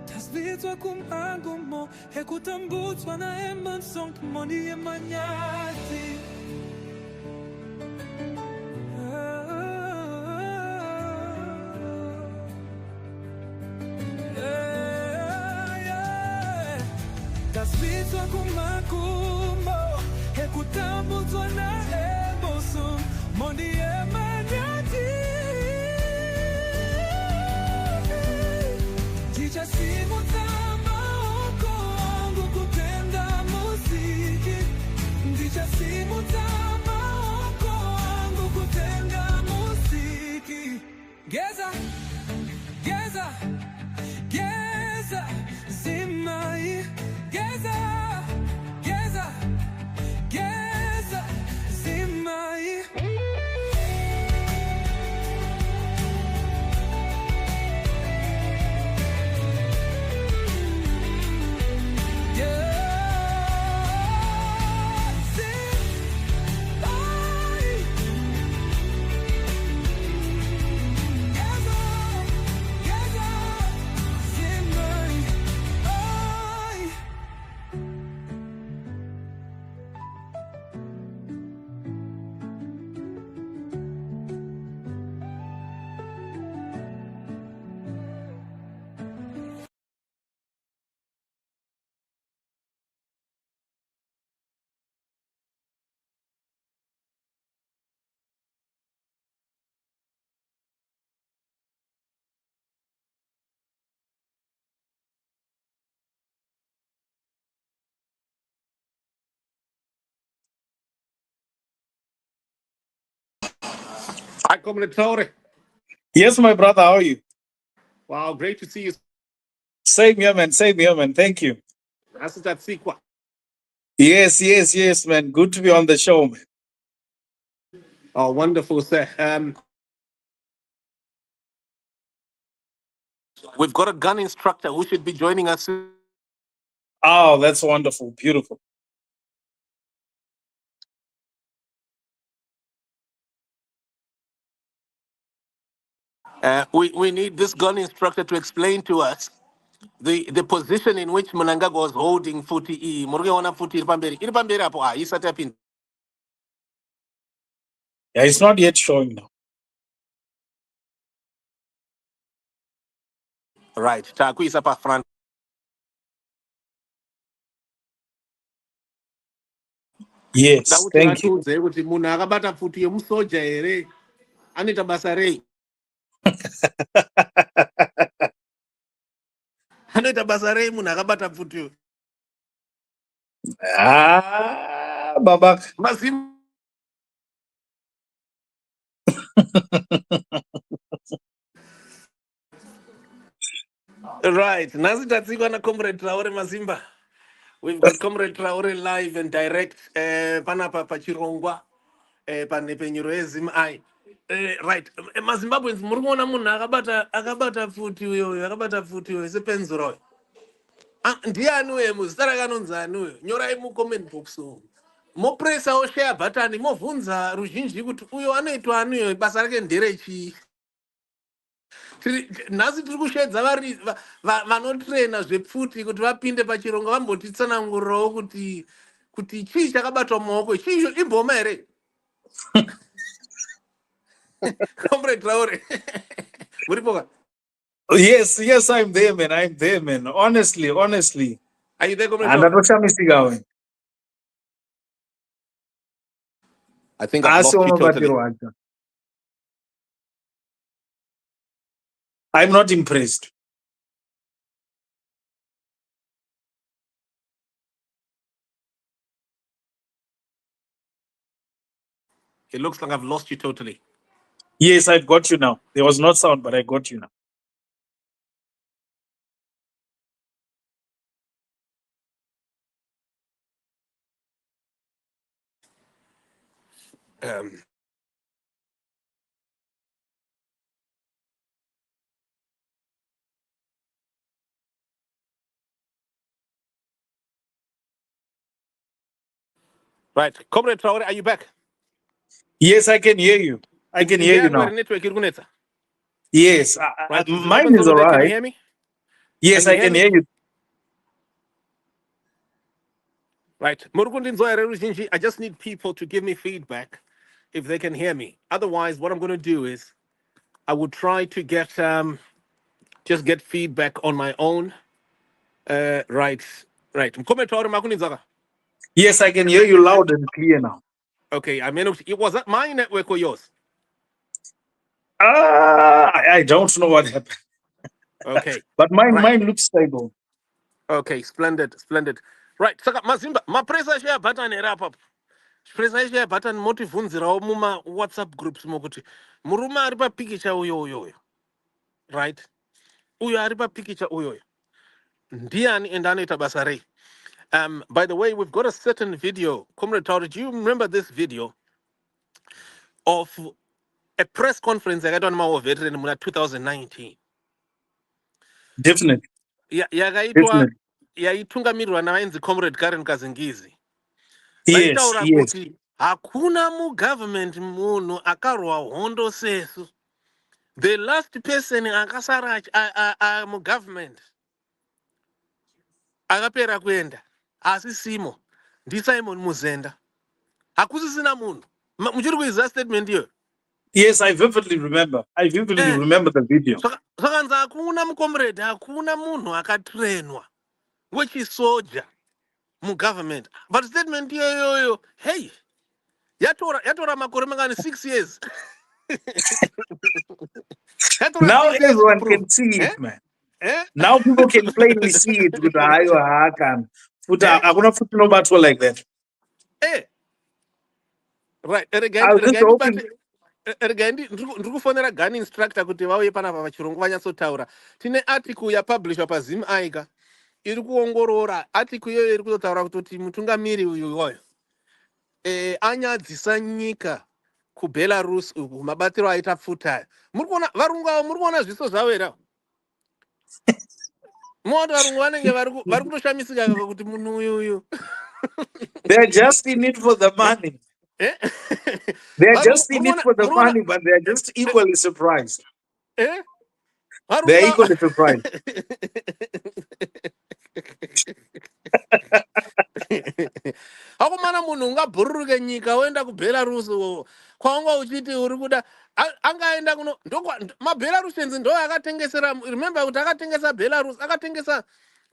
Tasbitwa kumangumo hekutambutswa na emansonk moni emanyati. Tasbitwa kumangumo hekutambutswa na emansonk moni emanyati. Simu tama oko wangu kutenda muziki. Ndicha simu tama oko wangu kutenda muziki. Geza, Geza, Geza, Zimai. Geza, Geza, Geza, Zimai. Hi, Comrade Traore. Yes, my brother, how are you? Wow, great to see you. Same here, man. Same here, man. Thank you. Yes, man. Good to be on the show, man. Oh, wonderful, sir. We've got a gun instructor who should be joining us. Oh, that's wonderful. Beautiful. We need this gun instructor to explain to us the position in which Mnangagwa was holding footy E. Yeah, it's not yet showing now. Right. Taku is up front. Yes, thank you. Ah, Baba. Right. Nazi tatsiko na Comrade Traore Mazimba. We've got Comrade Traore live and direct. Panapa pachirongwa. Panepenyurezim ai. Right. Mazimbabweans murumona munhu akabata futi uyo sepenzuro. Ndiani uyo muzita rakanonzi ani uyo? Nyorai mucomment box umo. Mopresa share button movhunza ruzhinji kuti uyo anoitwa ani uyo basa rake nderechii. Nhasi tiri kushedza vanotraina zvepfuti kuti vapinde pachirongo vambotitsanangurirawo kuti chii chakabatwa mumaoko chiizvo imboma here. Comrade Traore. Muripoka? Yes, I'm there, man. Honestly. Are you there, Comrade Traore? I think I've lost you totally. I'm not impressed. It looks like I've lost you totally. Yes, I've got you now. There was not sound, but I got you now. Right. Comrade Traore, are you back? Yes, I can hear you. I can hear you now. Yes, right. mine is all right. Can you hear me? Yes, Can you I hear can me? hear you. Right. I just need people to give me feedback if they can hear me. Otherwise, what I'm going to do is I will try to get just get feedback on my own. Right. Right. Mkometori makunizaka. Yes, I can hear you loud and clear now. Okay. I mean, it was that my network or yours? I don't know what happened, Okay. but mine Right. mine looks stable. Okay. Splendid. Splendid. Right. Saka Mazimba. Mapresa share button era pap. Presa share button motivunzirawo muma WhatsApp groups mokuti. Murume ari papikicha uyo. Right. Uyo ari papikicha uyo. Ndiani and anoita basa rei. By the way, we've got a certain video. Comrade Tauri, do you remember this video of a press conference yakaitwa nemawo veteran muna 2019? Definitely, Yakaitwa definitely. yaitungamirirwa navainzi Comrade Karen Kazingizi. Yes, Vaitaura yes. kuti hakuna mugovernment munhu akarwa hondo sesu. The last person akasara mugovernment akapera kuenda asi simo ndiSimon Muzenda. Hakusisina munhu. Muchiri kuiziva statement iyo? Yes, I vividly remember. I vividly remember the video. Svakanzi hakuna mucomrade, hakuna munhu akatrenwa wechisoja mugovernment. But statement iyoyoyo, hey, yatora makore mangani 6 years. Yatora Now 6 years everyone kuprove. can see Eh? it, man. Eh? Now people can plainly see it with hayo hakan. Futa Eh? akuna futa no batwa like that. Eh? Right. I was just hoping. Ndiri kufonera gun instructor kuti vauye panapa pachirungu vanyatsotaura. Tine article yapublishwa pazim aika iri kuongorora. Article iyoyo iri kutotaura kuti mutungamiri uyu anyadzisa nyika kuBelarus uku mabatiro aita pfuta. Muri kuona varungu avo, muri kuona zviso zvavo here? Mooti varungu vanenge vari kutoshamisika kuti munhu uyu. They're just in it for the money. Eh? They're Varungu just in muri it kuona for the money, but they're just equally surprised. eh? They're Varungu equally surprised. hakumana munhu ungabhururuke nyika woenda kuBelarus kwanga uchiti uri kuda angaenda kuno maBelarusians ndo akatengesera. Remember kuti akatengesa Belarus, akatengesa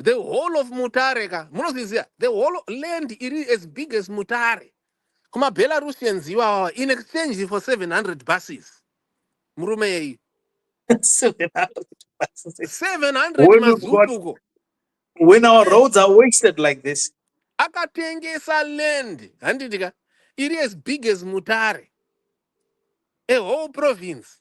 the whole of Mutare ka munozviziva, the whole land iri as big as Mutare kumaBelarusians iwawa in exchange for 700 buses. Murume yei 700 When we've got, mazupuko when our roads are wasted like this, akatengesa land handitika iri as big as Mutare, a whole province,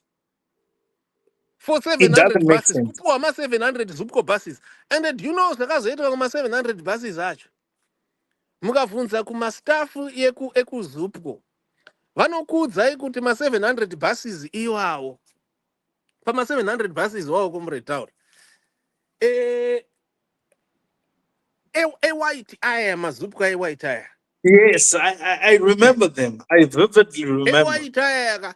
for it 700 doesn't make buses. sense. Kupuwa ma 700 zupco buses. And do you know zvakazoitika kuma 700 buses acho? Mukabvunza kumastafu ekuzupco vanokuudzai kuti ma 700 buses iwawo, pama 700 buses wawo Comrade Tauri, white aya mazupco white aya, Yes, I remember them. I vividly remember. white aya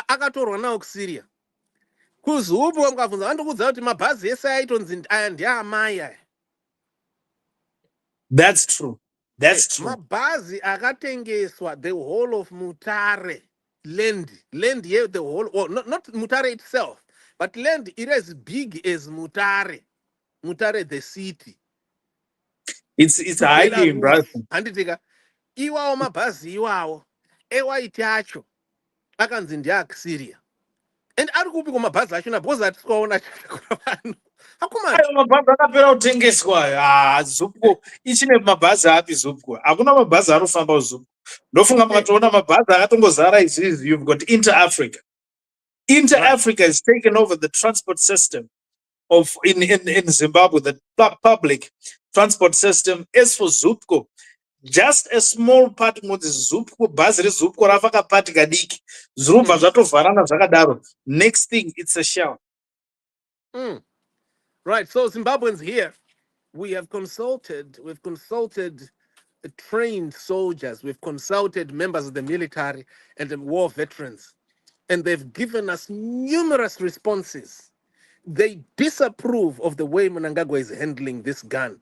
akatorwa nawo kuSyria. Kuzupco mukabvunza vandokuudza kuti mabhazi ese aitonzi aya ndeamai aya. That's true. That's true. Mabhazi akatengeswa the whole of Mutare land here, the whole, or not Mutare itself, but land it as big as Mutare the city. It's highly embarrassing. Handitika iwawo mabhazi iwawo ewaiti acho akanzi ndeakuSyria. And ari kupi kumabhazi acho because hatisikaona vanhu. Hakuma Ayo mabhazi akapera kutengeswa. Zupco ichine mabhazi api Zupco? Hakuna mabhazi anofamba Zupco. Ndofunga makatoona mabhazi akatongozara izvizvi. You've got Inter-Africa. Inter-Africa has taken over the transport system of in Zimbabwe, the public transport system. As for Zupco, just a small part of the Zupco, bhazi reZupco rafaka pati kadiki. Zvirubva zvatovharana zvakadaro. Next thing, it's a shell. Right, so Zimbabweans here, we've consulted trained soldiers, we've consulted members of the military and the war veterans, and they've given us numerous responses they disapprove of the way Mnangagwa is handling this gun.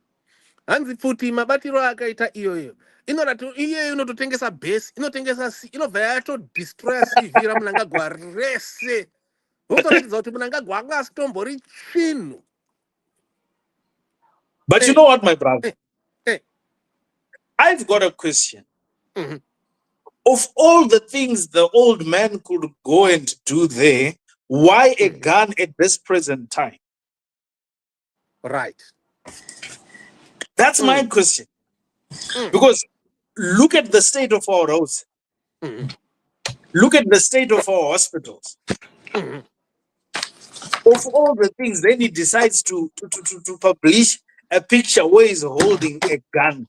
Hanzi futi mabatiro akaita iyoyo. Iye inototengesa base, inotengesa inobva yatodestroya CV raMnangagwa rese. Votoratidza kuti Mnangagwa anga asitombori chinhu. But you know what, my brother? Eh. I've got a question. Mhm. Of all the things the old man could go and do there, why a gun at this present time? Right. That's my question. Because look at the state of our roads. Look at the state of our hospitals. Of all the things, then he decides to publish a picture where he's holding a gun.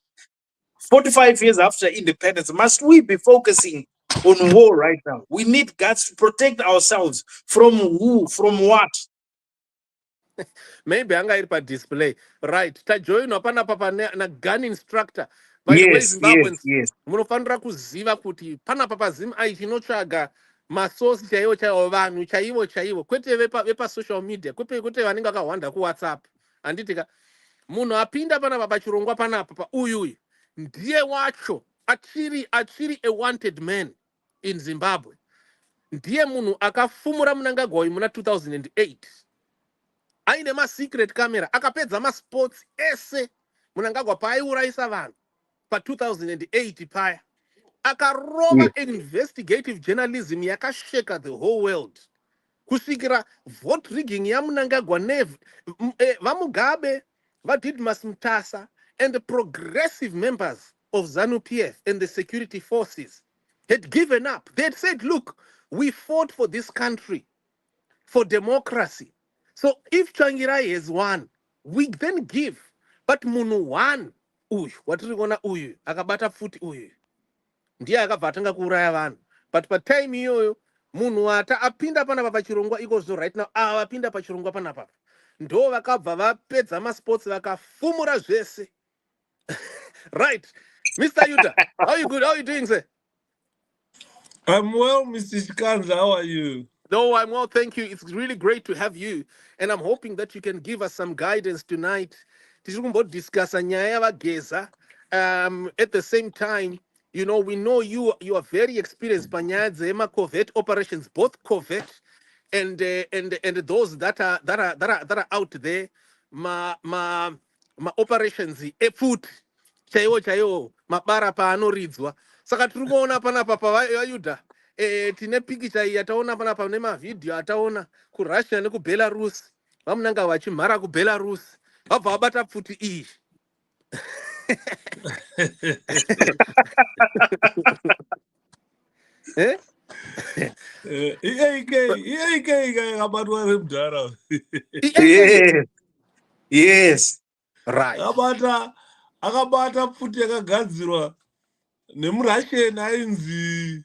45 years after independence, must we be focusing on war right now? We need guns to protect ourselves from who, from what? Maybe anga iri display. Right. Tajoinwa panapa na gun instructor. By the way, Yes, Zimbabweans, munofanira kuziva kuti panapa paZim chinotsvaga masource chaiwo vanhu chaivo kwete vepa social media kwete vanenge vakahwanda kuWhatsApp. Handitika munhu apinda panapa pachirongwa panapa pauyu ndiye wacho achiri a wanted man in Zimbabwe. Ndiye munhu akafumura Mnangagwa muna 2008. Aine secret camera akapedza sports ese Mnangagwa paaiurayisa vanhu pa 2008 paya akarova investigative journalism yakasheka the whole world kusvikira vote rigging yaMnangagwa vaMugabe vaDidmus Mutasa and the progressive members of ZANU-PF and the security forces had given up. They had said, look, we fought for this country, for democracy. So if Changirai has won, we then give. But Munu won. What do you want to akabata futi uyu. Ndiye akavatanga kuuraya vanhu. But pa time iyoyo munhu apinda panapa pachirongwa ikozo right now apinda pachirongwa panapa. Ndo vakabva vapedza masports vakafumura zvese. Right. Mr. Yuta, how are you good? How are you doing, sir? I'm well, Mr. Shikanza. How are you? No, I'm well, thank you. It's really great to have you. And I'm hoping that you can give us some guidance tonight. Discuss Geza. At the same time, you know, we know you are very experienced Zema covert operations, both covert and those that are out there. Ma operations foot chaiwo mabara paanoridzwa. Saka tiri kuona panapa pavayuda tine pikicha iyi yataona panapa nemavidhiyo ataona kuRussia nekuBelarus vamunanga vachimhara kuBelarus vabva vabata pfuti iyi. EAK yakabatwa nemudhara. Yes. Right. Akabata pfuti yakagadzirwa nemuRussian ainzi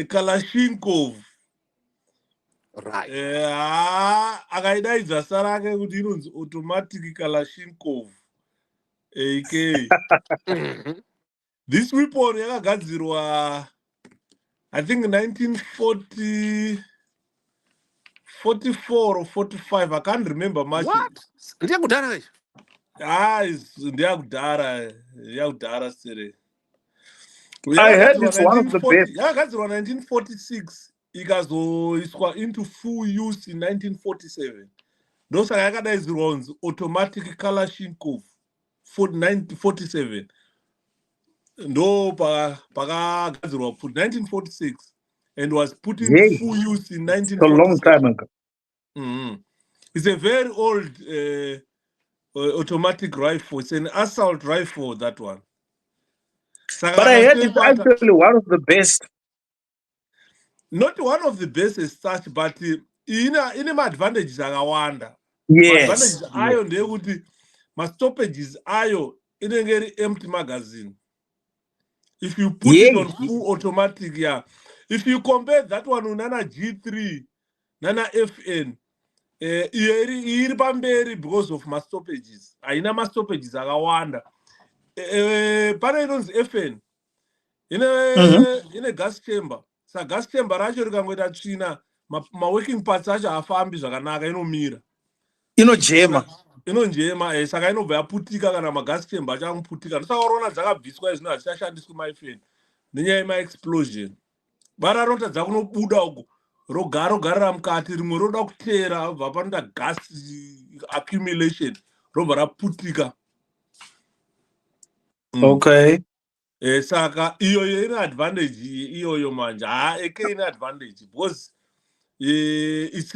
Kalashnikov. Right. Akaidaidza sara rake kuti inonzi automatic Kalashnikov. AK. This weapon yakagadzirwa I think 1944 or 45. I can't remember much. What? Ndiyakudhara izvo? Ndiyakudhara sere. I heard it's one of the best. Yakagadzirwa 1946 ikazoiswa into full use in 1947. Ndosaka yakadaidzirwa kunzi automatic Kalashnikov for 1947. Ndo pakagadzirwa 1946 and was put in full use in 1947. A long time ago. It's a very old automatic rifle. It's an assault rifle, that one. But I heard it's actually one of the best. Not one of the best as such, but in advantages akawanda. Yes. Advantages ayo ndeyekuti stoppages ayo inenge empty magazine. If you put it on full automatic, if you compare that one with Nana G3, Nana FN, iri pamberi because of stoppages. Aina stoppages akawanda. Pane inonzi FN in a gas chamber. Sa gas chamber racho rikangoita tsvina, ma working parts acho hafambi zvakanaka, inomira. inojema inonjema saka inobva yaputika kana magasi chamber achamuputika ndosakaona dzakabviswa izvino hazvichashandiswi maifeni nenyaya yemaexplosion bara rinotadza kunobuda uko rogarira mukati rimwe roda kuteera bva panoda gas accumulation robva raputika. okay Saka iyoyo ine advantage iyoyo manje eke ine advantage because it's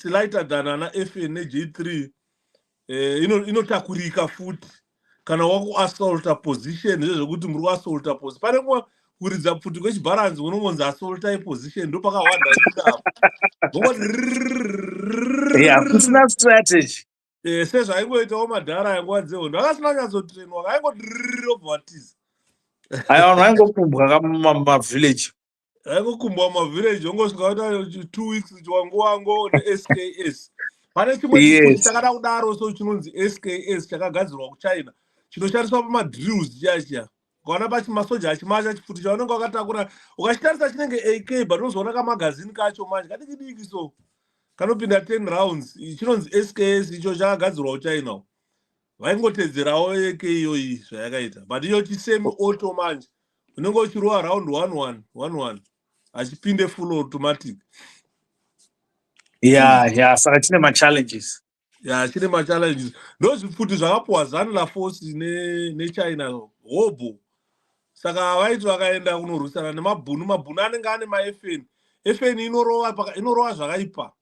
lighter than ana FN neJ3 inotakurika futi kana wakuassaulta position zvezvekuti muri kuassaulta position pane kumwe kuridza pfuti kwechibharanzi unongonzi assaultai position ndo pakawanda rindapo yeah kusina strategy sezvaingoitawo madhara ainguva dzehondo akasina nyatsotrainwa kaingobva watiza aya vanhu vaingokumbwa kamumavillage aingokumbwa mavillage ongosvika kuita 2 weeks chiwangowango nesks pane chimwe chifuti chakada kudaro so chinonzi sks chakagadzirwa kuchina chinoshandiswa pamadrills chiya ukaona pachimasoja achimacha chifuti chaunenge wakatakura ukachitarisa chinenge ak but unozoona kamagazini kacho manje kadiki diki so kanopinda 10 rounds chinonzi sks icho chakagadzirwa kuchina vaingotedzerawo ak iyoyi zvayakaita but iyo chisemi auto manje unenge uchirova round 1-1 achipinde full automatic. yeah saka chine machallenges chine machallenges ndozvipfuti zvakapuwa zanla force nechina hobo saka vaiti vakaenda kunorwisana nemabhunu anenge ane mafn inorova zvakaipa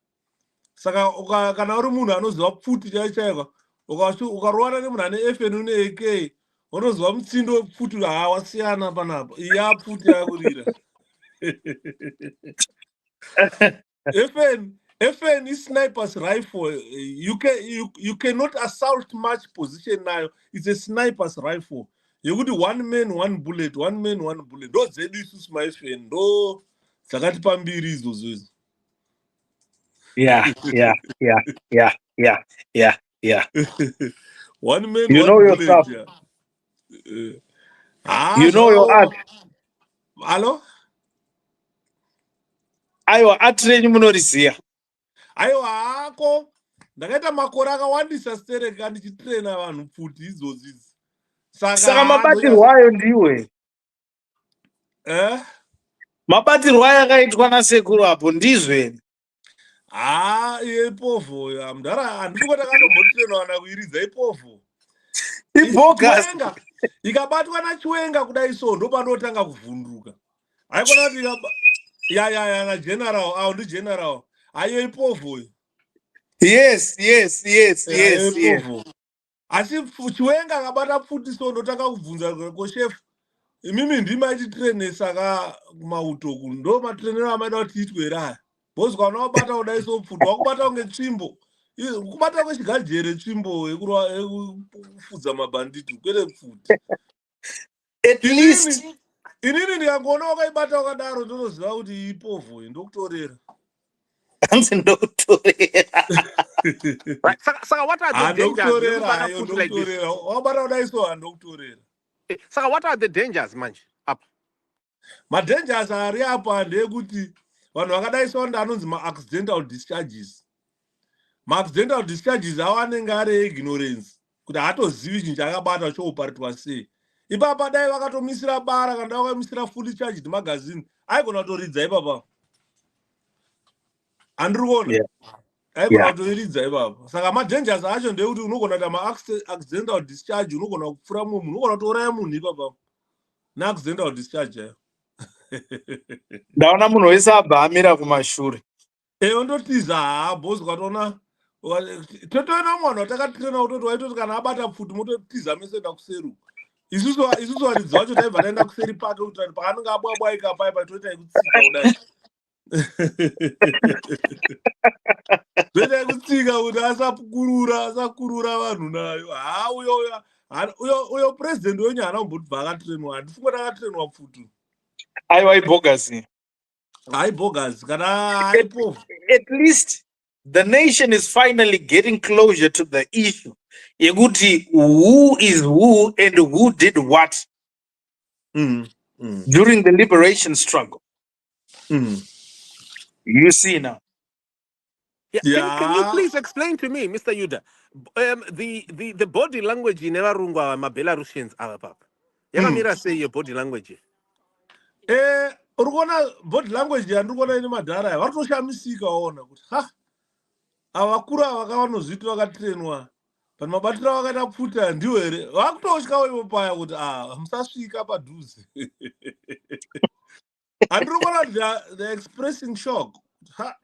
saka kana uri munhu anoziva pfuti chaichaika ukarovana nemunhu ane fn une ak unoziva mutsindo wepfuti wasiyana panapa iya pfuti yakurira FN is sniper's rifle. You cannot assault much position nayo. It's a sniper's rifle. Yekuti one man one bullet. Ndo dzedu isusu maFN ndo dzakati pambiri izvozvo izvo. Yeah. One man you one know bullet. yourself. You know your art. Hello? Aiwa atrenyu munoriziya. Aiwa hako ndakaita makore akawandisa stereka ndichitrena vanhu pfuti izvozvo idzi. Saka mabatirwo ayo ndiwe. Mabatirwo ayo akaitwa nasekuru apo ndizve. Ipovo mudhara handisi kuti akatombotrena vana kuiridza ipovo. Ibogus. Ikabatwa nachiwenga kudai so ndo panotanga kuvhunduka. Haikona kuti na general ndi general ayo ipovo. Yes. Asi chiwenga akabata pfuti so ndotanga kubvunza ko chef imimi ndima ichitrene saka kumauto ndo matrenero amaida kuti itwe raya bozwa unobata kudai so pfuti wakubata kunge tsvimbo kubata kwechigajere tsvimbo yekufudza mabhanditi kwete pfuti at least inini ndikangoona wakaibata wakadaro ndonoziva kuti ipovo ndokutorera. Saka what are the dangers? Wabata kudai so handokutorera. Saka what are the dangers manje? Madangers ari apa ndeyekuti vanhu vakadai so anonzi ma-accidental discharges. Ma-accidental discharges avo anenge ari ignorance kuti haatozivi chinhu chakabata chouparitwa sei. Ipapa dai vakatomisira bara kana dai vakamisira fully charged magazine aigona kutoridza ipapa. Andiri kuona aigona kutoridza ipapa. Saka madangers acho ndeyekuti unogona kuita ma-accidental discharge unogona kupfura mumwe munhu unogona kutouraya munhu ipapa na-accidental discharge ayo. Ndaona munhu wese abva amira kumashure. Undotiza bosi ukatoona totoona mwana watakatrena kutoti waitoti kana abata pfuti mototiza mese enda kuseru. Isusu varidzi vacho taibva taenda kuseri pake kuti paanenge abwabwaika paipa toita ikutsika kudai. Toita ikutsika kuti asakurura vanhu nayo. Uyo president wenyu haana kumbotibva akatrenwa. Handifunga kuti akatrenwa pfuti. Aiwa ibogus. Bogus kana ipovo. At least the nation is finally getting closure to the issue. Yekuti who is who and who did what during the liberation struggle. You see now. Yeah, can you please explain to me, Mr. Yuda, the body language in Evarungwa ma Belarusians are papa. Yakamira say your body language. Urukona body language yandikona ine madhara varitoshamisika waona kuti ha avakuru ava vakavanozviti vakatrenwa pani mabatiro avakaita pfuta ndiwo here vakutosvikawo ivo paya kuti musasvika padhuze handiri kuona the expressing shock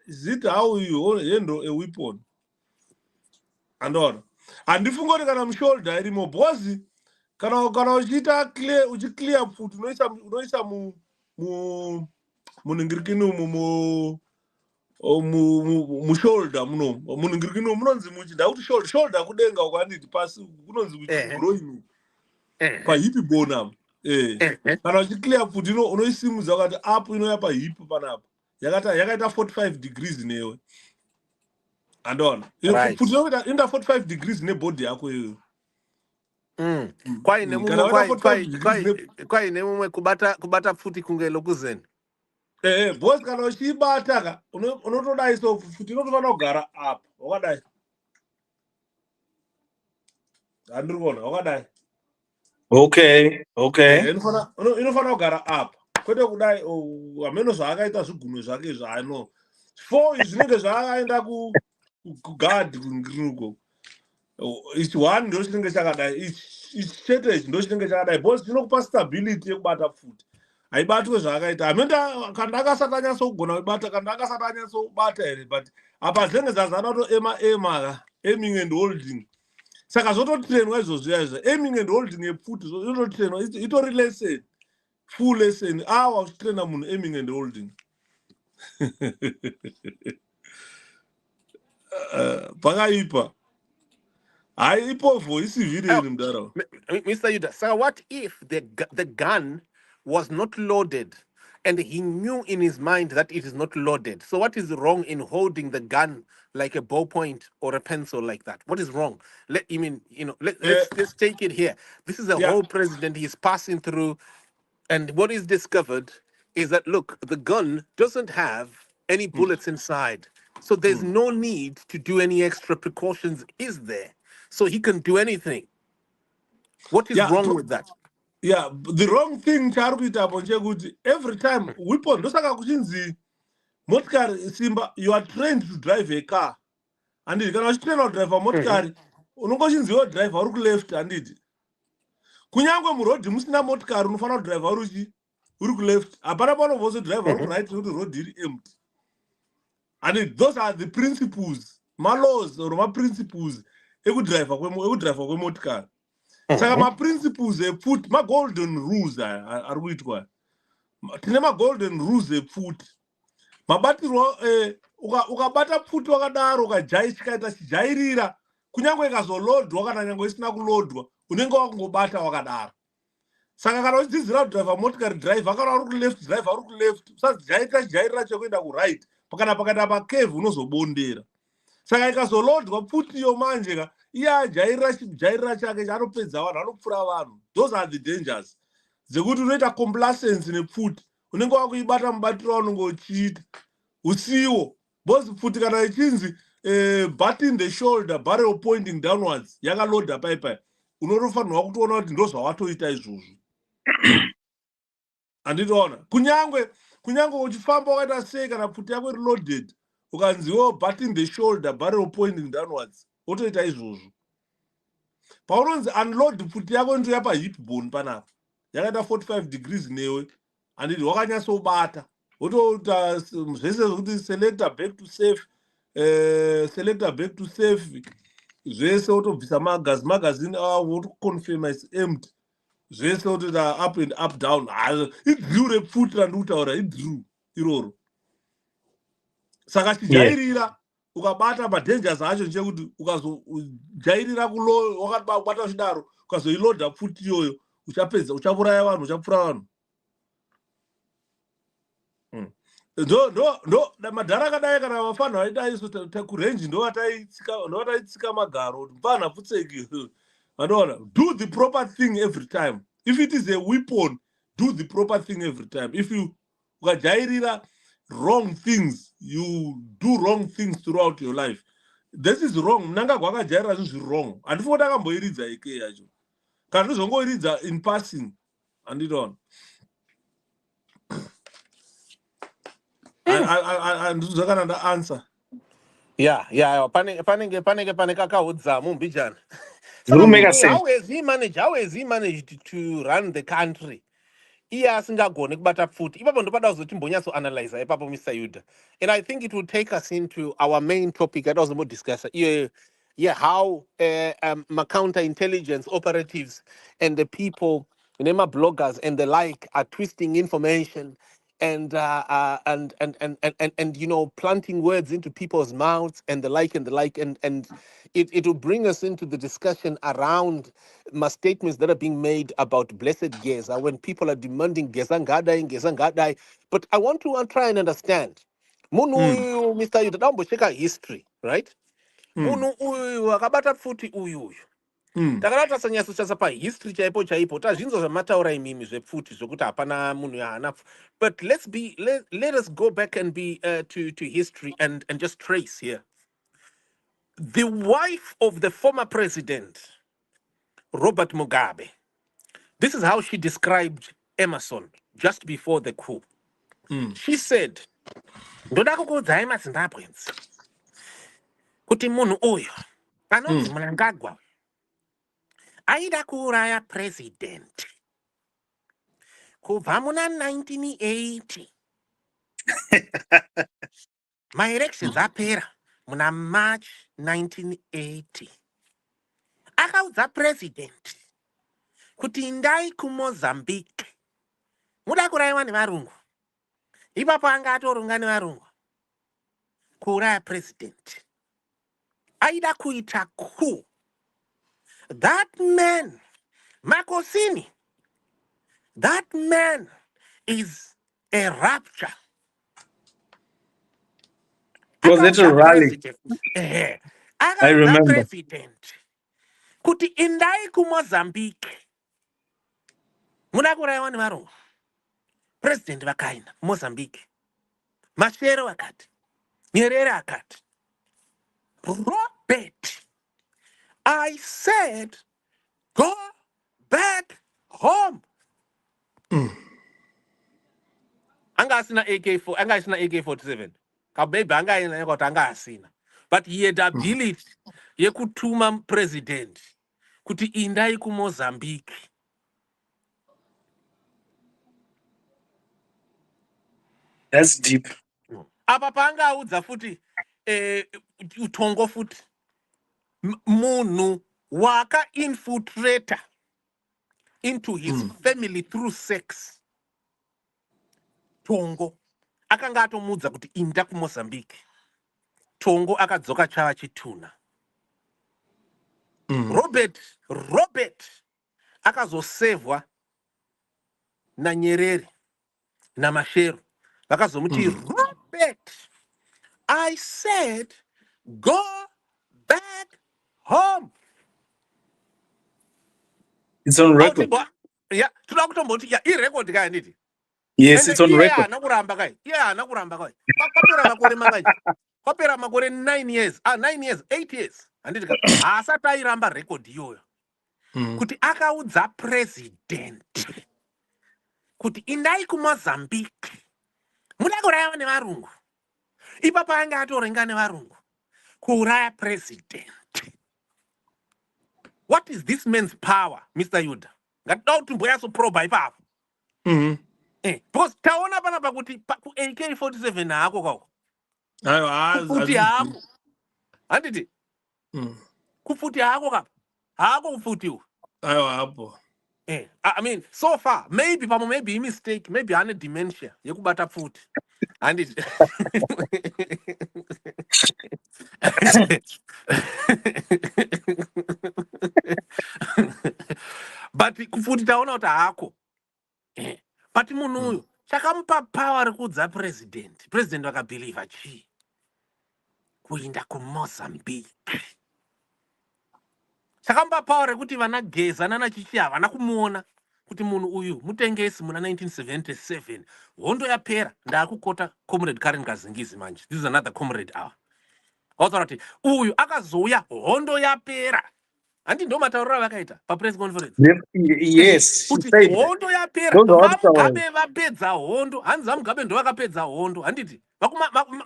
is it how you handle a weapon andoona handifunga kuti kana mushoulder irimo bhozi kana uchiclear pfuti unoisa muningirikini umu mushoulder muno muningirikini umu munonzi muchinda kuti shoulder kudenga ukanditi pasi kunonzi kuti groin pahipi bone apo kana uchiclear pfuti unoisimudza ukati apo inoya pahipi panapa yakaita 45 degrees newe andoona pfuti inoita 45 degrees nebody yako iyoyo kwaine mumwe kubata pfuti kunge lokuzeni bhosi kana uchiibata ka unotodai so pfuti inotofanira kugara apa wakadai handiri kuona wakadai inofanira kugara apa kwete kudai hameno zvaakaita zviguno zvake zvaano 4 zvinenge zvaakaenda kugadhi kungiruko each one ndo chinenge chakadai each chete ndo chinenge chakadai bhosi chinokupa stability yekubata pfuti haibatwe zvakaita hamenda kana ndakasati anyatsogona kubata kana ndakasati anyatsobata here but apa zvinenge zvazada to ema aiming and holding saka zvototrenwa izvozvo izvo aiming and holding yepfuti zvototrenwa itori lesson full lesson uchitrena munhu aiming and holding pakaipa haipo voice vhiri mudaro Mr. Yuda, so what if the gun was not loaded and he knew in his mind that it is not loaded? So what is wrong in holding the gun like a ballpoint or a pencil like that? What is wrong? Let's take it here. This is a whole president he's passing through, and what is discovered is that, look, the gun doesn't have any bullets inside. So there's no need to do any extra precautions, is there? So he can do anything. What is wrong with that? Yeah, the wrong thing every time weapon ndosaka kuchinzi motikari simba you are trained to drive a car anditi kana uchitraina kudrive motikari unongochinziwo drive uri kuleft anditi kunyangwe murodhi musina motikari unofanira kudrive uri kuleft hapana panovose drive uri kuright kuti road iri empty and those are the principles malaws or maprinciples ekudrive kwemotikari saka maprinciples epfuti magolden rules ari kuitwa tine magolden rules epfuti mabatirwo ukabata pfuti wakadaro chikaita chijairira kunyange ikazolodhwa kana nyange isina kulodhwa unenge wakungobata wakadaro saka kana uchidzidzira kudrive motikari drive kana uri kuleft drive uri kuleft usajairira chijairira chekuenda kuright pakana pakaita pacave unozobondera saka ikazolodhwa pfutiyo manje ka iye ajairira chake chanopedza vanhu anopfura vanhu those are the dangers dzekuti unoita complacence nepfuti unenge wakuibata mubatiro waunenge uchiita usiwo bhozi pfuti kana ichinzi button the shoulder barrel pointing downwards yakalodha paipai unotofanirwa kutoona kuti ndozvawatoita izvozvo handitoona kunyange uchifamba wakaita sei kana pfuti yako iri loaded ukanziwo button the shoulder barrel pointing downwards wotoita izvozvo paunonzi unload pfuti yako ndoya pahip bone panapa yakaita 45 degrees newe handiti wakanyatsobata wotoita zvese zvokuti selector back to safe zvese wotobvisa magazine awo wotoconfirma is empty zvese wotoita up and up down idrew repfuti randikutaura idrew iroro saka chijairira ukabata madangers acho nchekuti ukazojairira wakabata uchidaro ukazoilodha pfuti iyoyo uchapedza uchapuraya vanhu uchapfura vanhu madhara akadai kana vafana vaidai kurenji ndovataitsika magaro kuti mfana pfutseki vanoona do the proper thing every time if it is a weapon do the proper thing every time if you ukajairira wrong things, you do wrong things throughout your life. This is wrong. Nanga gwaka jaira is wrong. And if what I can boiriza ike yacho. Can you zongo iriza in passing and it on. And the answer. Yeah, pane kakaudza mumbijana. Zuru make So sense. how has he managed to run the country? Iye asingagoni kubata futi. Ipapo ndopada kuzoti mbonyaso analyze ipapo Mr. Yuda. And I think it will take us into our main topic that was more discussed. How counterintelligence operatives and the people, bloggers and the like are twisting information and planting words into people's mouths and the like and it will bring us into the discussion around statements that are being made about blessed Geza when people are demanding Geza ngadai. But I want to try and understand. Munu Mr. Yuda dambosheka history, right? Munu uyu akabata futi uyu. Takarata sanyasa pa history chaipo tazvinzo zvamataura imimi zvepfuti zvokuti hapana munhu yaana. But let us go back and be to history and just trace here. The wife of the former president Robert Mugabe. This is how she described Emerson just before the coup. She said, ndoda kukuudzai maZimbabweans kuti munhu uyu anonzi Mnangagwa aida kuuraya president kubva muna 1980 maelections apera muna March 1980 akaudza president kuti ndai kuMozambique muda kuraiwa nevarungu. Ipapo anga atorunga nevarungu kuuraya president. Aida kuita coup. That man, Makosini, that man is a rapture. Was it a rally? I remember. President. Kuti indai kuMozambique. Muda kuraiwa nevarungu. President vakaenda Mozambique. Mashero akati. Nyerere akati. Robert, I said, go back home. Anga asina AK-47. Kabebe anga ina kuti anga asina. But he had ability yekutuma president kuti indai kuMozambique. That's deep. Apa panga audza futi utongo futi munhu waka infiltrator into his family through sex. Tongo akanga atomudza kuti inda kuMozambique. Tongo akadzoka chava chituna. Robert akazosevwa na Nyerere na Mashero vakazomuti Robert, I said go back home. It's on record. Yeah, tuda kutomboti ya record kai nditi. Yes, it's on record. Anakuramba kai. Yeah, anakuramba kai. Papera makore mangaji. Papera makore 9 years. 9 years, 8 years. Anditi ka. Asati airamba record iyoyo. Kuti akaudza president. Kuti indai kuMozambique. Muda kuraiwa nevarungu. Ipapo anga atorenga nevarungu. Kuuraya president. What is this man's power, Mr. Yuda? Ngatida kuti mboyaso proba ipapo. Because taona panapa kuti ku AK-47 hako kako. Kufuti hako. Handiti? Kufuti hako kapo. Hako kufutiwo. Ayo hapo. I mean, so far, maybe a mistake, maybe ane dementia. Yekubata futi. Handiti? But kufuti taona kuti hako. But munhu uyu chakamupa power rekudza president vakabhelieve chii kuinda kuMozambique. Chakamupa power rekuti vana Geza nana Chichi havana kumuona kuti munhu uyu mutengesi muna 1977 hondo yapera ndaakukota comrade Karen Kazingizi manje. This is another comrade our. Wataura kuti uyu akazouya hondo yapera. Handi ndo matauriro avakaita papress conference. Yes, she Kuti said that. hondo yapera Those are what vamugabe vapedza hondo. Hanzi vamugabe ndo vakapedza hondo. Handiti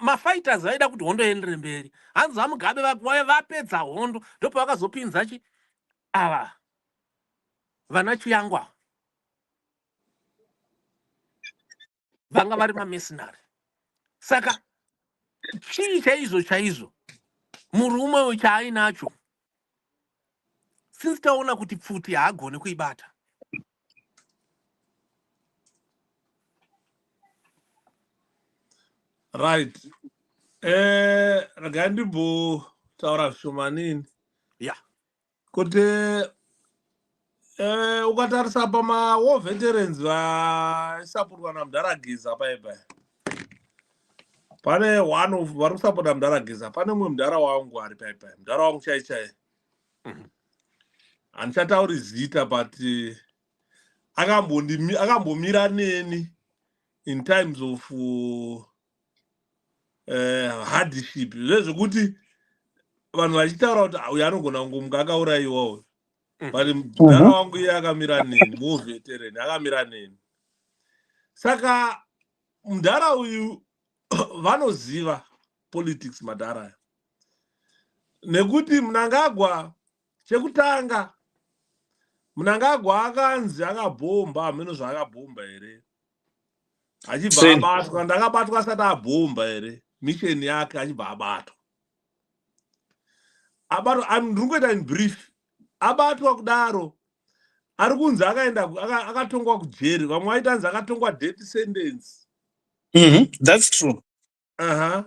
mafighters vaida kuti hondo iendere mberi. Hanzi vamugabe vapedza hondo ndopa vakazopinza chi ava vana Chiyangwa vanga vari mamercenary. Saka chii chaizvo murume uyu chaainacho since taona kuti pfuti haagoni kuibata. Right. Regai ndimbotaura zvishomanini. Yeah. Kuti ukatarisa pama-war veterans vaisapotwa naMudhara Geza paipai. Pane one vari kusapota Mudhara Geza. Pane mumwe mudhara wangu ari paipai. Mudhara wangu chai. Handichatauri zita but akambomira neni in times of hardship. Zvezvokuti vanhu vachitaura kuti uyu anogona kungomuka akaurayiwawo. But mudhara wangu iye akamira neni, war veteran akamira neni. Saka mudhara uyu vanoziva politics madhara. Nekuti Mnangagwa chekutanga Mnangagwa akanzi akabhomba hameno zvaakabhomba here. Achibva abatwa ndakabatwa asati abhomba here. Mission yake achibva abatwa. Ndingoita in brief. Abatwa kudaro. Ari kunzi akaenda akatongwa kujeri. Vamwe vaitanzi akatongwa death sentence. That's true. Vamwe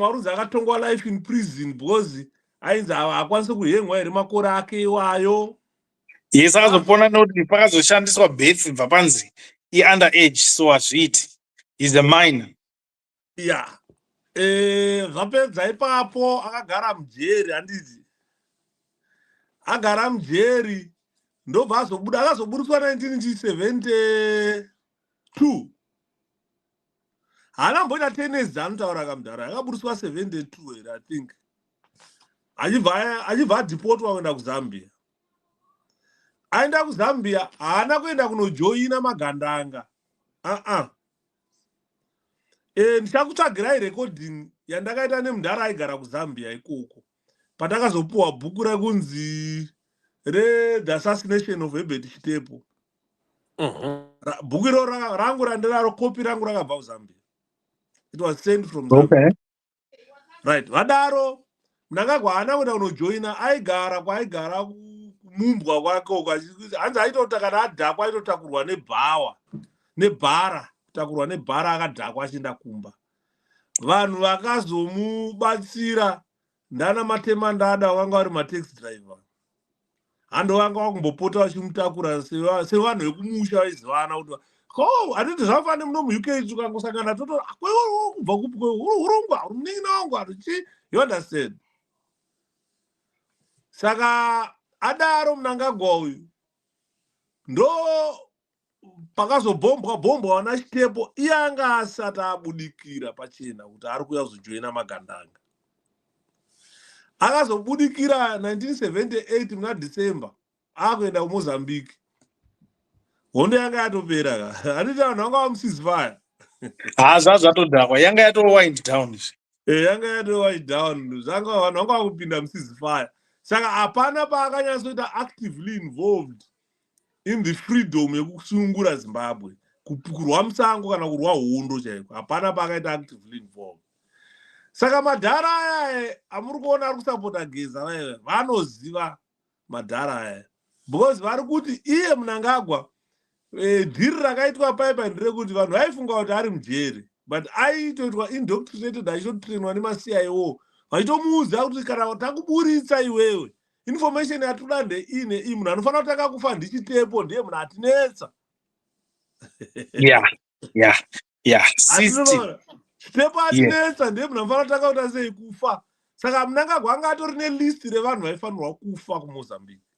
varunzi akatongwa life in prison because ainzi akwanise kuhengwa here makore ake iwayo. Yes, akazopona noti pakazoshandiswa birth bva panzi i-underage, so hazviiti. He's a minor. Yeah. Zvapedza ipapo akagara mujeri handiti. Agara mujeri ndobva akazoburitswa 1972. Haana mboita 10 years dzanotaura kamudhara. Akaburitswa 72 here I think. Achibva adhipotwa kuenda kuZambia. Aenda kuZambia haana kuenda kunojoina magandanga. Ndichakutsvagirai recording yandakaita nemudhara aigara kuZambia ikoko. Patakazopuwa bhuku rekunzi The Assassination of Herbert Chitepo. Bhuku iro rangu randinaro kopi rangu rakabva kuZambia. It was sent from Zambia. Okay. Right. Vadaro Mnangagwa haana kuenda kunojoina, aigara kwaaigara kumumbwa kwake uko. Hanzi aitota kana adhakwa aitotakurwa nebhara. Kutakurwa nebhara akadhakwa achienda kumba. Vanhu vakazomubatsira ndana Matemandada vanga vari mataxi driver. Hando vanga vakumbopota vachimutakura sevanhu vekumusha vaizivana kuti handiti zvafane muno muUK tukangosangana toto kubva kupi urongwa munin'ina wangu arichi. You understand? Saka adaro Mnangagwa uyu ndo pakazobhombwa wana Chitepo iye anga asati abudikira pachena kuti ari kuuya kuzojoina magandanga. Akazobudikira 1978 muna December akuenda kuMozambique. Hondo yanga yatopera ka. Handiti vanhu vanga vamusizifaya. Zvazvatodhakwa, yanga yato-wind down. Yanga yato-wind down. Vanhu vanga vakupinda musizifaya. Saka hapana paakanyatsoita actively involved in the freedom yekusungura Zimbabwe. Kurwa musango kana kurwa hondo chaiko. Hapana paakaita actively involved. Saka madhara aya amuri kuona ari kusapota Geza vanoziva madhara aya. Because vari kuti iye Mnangagwa dhiri rakaitwa paipa nderekuti vanhu vaifunga kuti ari mujeri. But aitoitwa indoctrinated achitotrainwa nemaCIO. Vachitomuudza kuti kana takuburitsa iwewe information yatoda ndeine munhu anofanira kutanga kufa ndiChitepo ndiye munhu atinetsa. Chitepo atinetsa ndiye munhu anofanira kutanga kuta sei kufa. Saka Mnangagwa anga atori nelist revanhu vaifanirwa kufa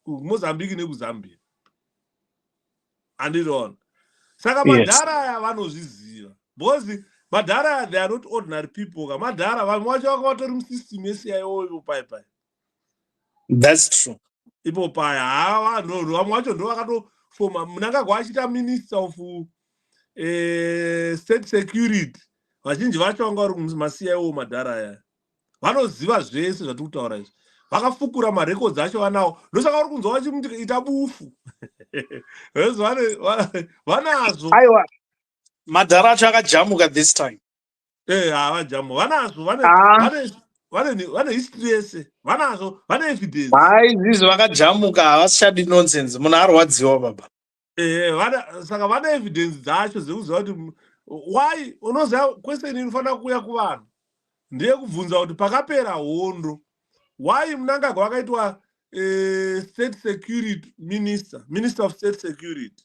kuMozambique nekuzambia. Andiron. Saka Yes. madhara aya vanozviziva. Because madhara they are not ordinary people. Madhara vamwe vacho vanga vatori musystem yeCIO ipo pai. That's true. Ipo pai vanhu vamwe vacho ndo vakatofoma Mnangagwa achita minister of state security. Vazhinji vacho vanga vari mumaCIO madhara aya. Vanoziva zvese zvatiri kutaura izvi. Vakafukura marecords acho vanawo. Ndosaka vari kunzwa vachimuti ita bufu. Vanazvo. Aiwa. Madhara acho akajamuka this time. Havajamu. Vanazvo. Vane history yese. Vanazvo. Vane evidence. Izvizvi vakajamuka havasichadi nonsense. Munhu arwadziwa baba. Saka vane evidence dzacho dzekuziva kuti why unoziva question inofanira kuuya kuvanhu ndeyekubvunza kuti pakapera hondo why Mnangagwa vakaitwa state security minister of state security,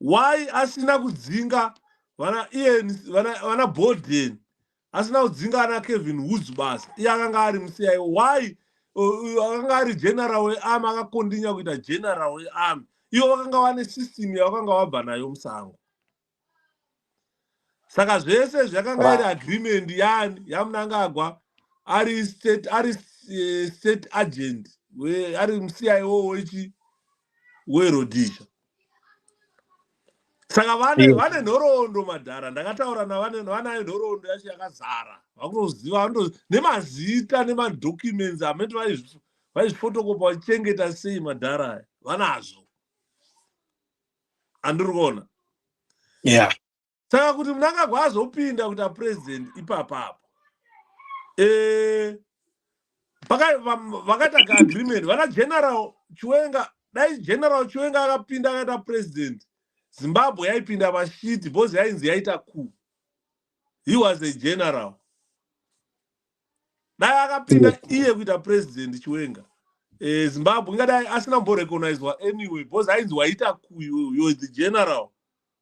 why asina kudzinga vana Borden, asina kudzinga ana Kevin Woods basi iye akanga ari muCIO, why akanga ari general wearmy akakondinya kuita general wearmy, ivo vakanga vane system yavakanga vabva nayo musango. Saka zvese zvakanga iri agreement yaMnangagwa ari state agent ari muCIO weRhodesia. Saka vane nhoroondo madhara. Ndakataura navanayo nhoroondo yacho yakazara. Vakunoziva nemazita nemadocuments ameti vaizvifotokopa vachichengeta sei madhara aya. Vanazvo. Andiri kuona. Yeah. Saka kuti Mnangagwa azopinda kuita president ipapapo. Vakaita agreement. Vana General Chiwenga, dai General Chiwenga akapinda akaita president, Zimbabwe yaipinda pashiti because yainzi yaita coup. He was a general. Dai akapinda iye kuita president Chiwenga, Zimbabwe ingadai asina mborecognizwa anyway because ainzi waita coup, you are the general.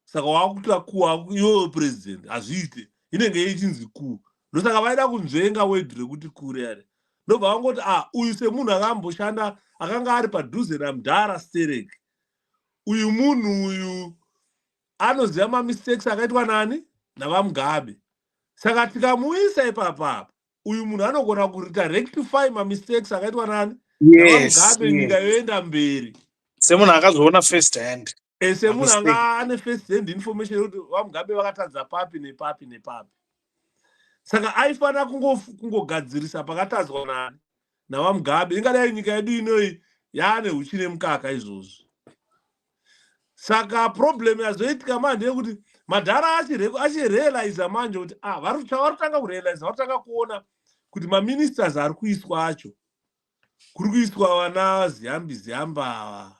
Saka wakuita coup iwe president hazviite. Inenge ichinzi coup. Ndosaka vaida kunzvenga word rekuti coup reale. Ndobva vangoti uyu semunhu akamboshanda akanga ari padhuze naMdara Sterek. Uyu munhu uyu anoziva mamistakes akaitwa nani navaMugabe. Saka tikamuisa ipapapo uyu munhu anogona kuita rectify mamistakes akaitwa nani navaMugabe, nyika yoenda mberi. Semunhu akazoona first hand. Semunhu anga ane first hand information yokuti vaMugabe vakatadza papi nepapi nepapi. Saka aifanira kungogadzirisa pakatadzwa nani navaMugabe. Ingadai nyika yedu inoi yaane uchi nemukaka izvozvi. Saka problem yazoitika manje yekuti madhara achirealize manje kuti chavarikutanga kurealize, varikutanga kuona kuti maministers ari kuiswa acho kuri kuiswa vana ziyamba ava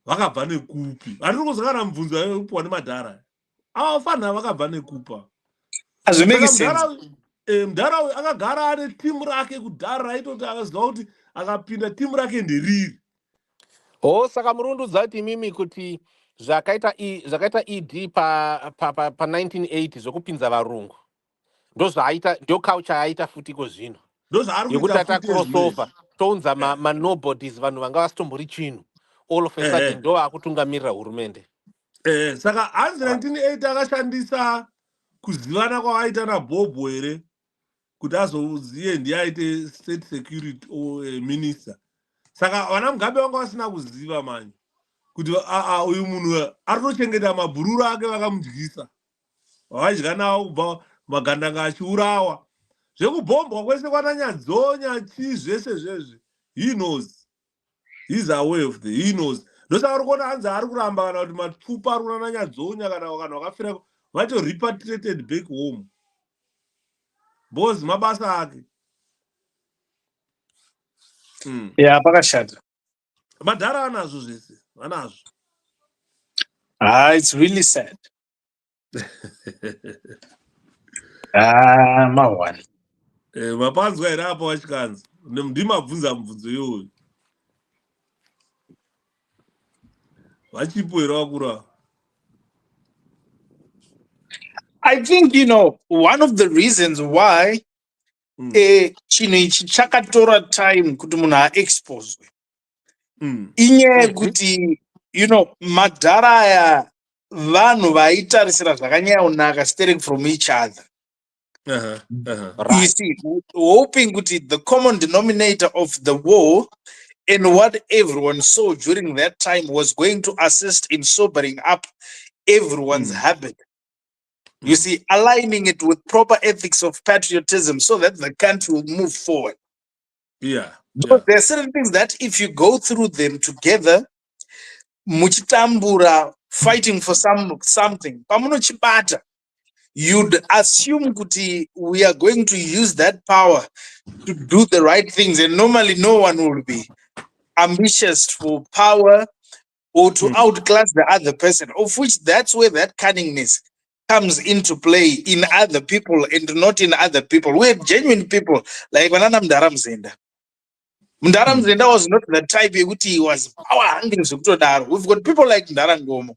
vakabva nekupi. Hatiri kuzokana mubvunzo yaupiwa nemadhara avafanira vakabva nekupa. Mdhara uyu akagara ane timu rake kudhara raitoti akaziva kuti akapinda timu rake nderiri. Saka murundudza kuti imimi kuti zvakaita ED pa 1980 zvokupinza varungu ndo culture yaita futiko zvino yekuti ata crossover tounza manobodies vanhu vanga vasitombori chinhu all of a sudden ndo vakutungamirira hurumende. Saka hanzi 1980 akashandisa kuzivana kwavaita naBobho here kuti azoziye ndiye aite state security minister. Saka vana Mugabe vanga vasina kuziva manje kuti uyu munhu aritochengeta mabhururu ake vakamudyisa, vavadya nawo kubva magandanga achiurawa, zvekubhombwa kwese kwananyadzonya chii zvese zvezvi. He knows, he's aware of he knows. Ndosaka uri kuona hanzi ari kuramba kana kuti mapfupa ari kuona nyadzonya kana vakafira vacho repatriated back home because mabasa ake. Pakashata. Madhara vanazvo zvese, vanazvo. It's really sad. Mawani. Mapanzwa here apa vachikanza. Ndimabvunza mubvunzo iyoyo. Vachipo here vakura. I think, one of the reasons why chinhu ichi chakatora time kuti munhu aexposwe inyaya yekuti madhara aya vanhu vaitarisira zvakanyanya stealing from each other. You Right. see, hoping the common denominator of the war and what everyone saw during that time was going to assist in sobering up everyone's habit. You see, aligning it with proper ethics of patriotism so that the country will move forward. Yeah. Because there are certain things that if you go through them together, muchitambura, fighting for something, pamunochibata, you'd assume kuti we are going to use that power to do the right things, and normally no one will be ambitious for power or to outclass the other person, of which that's where that cunningness comes into play in other people and not in other people. We're genuine people, like Vanana Mdaram Zenda. Mdaram Zenda was not the type he was power hungry. We've got people like Mdaram Gomo.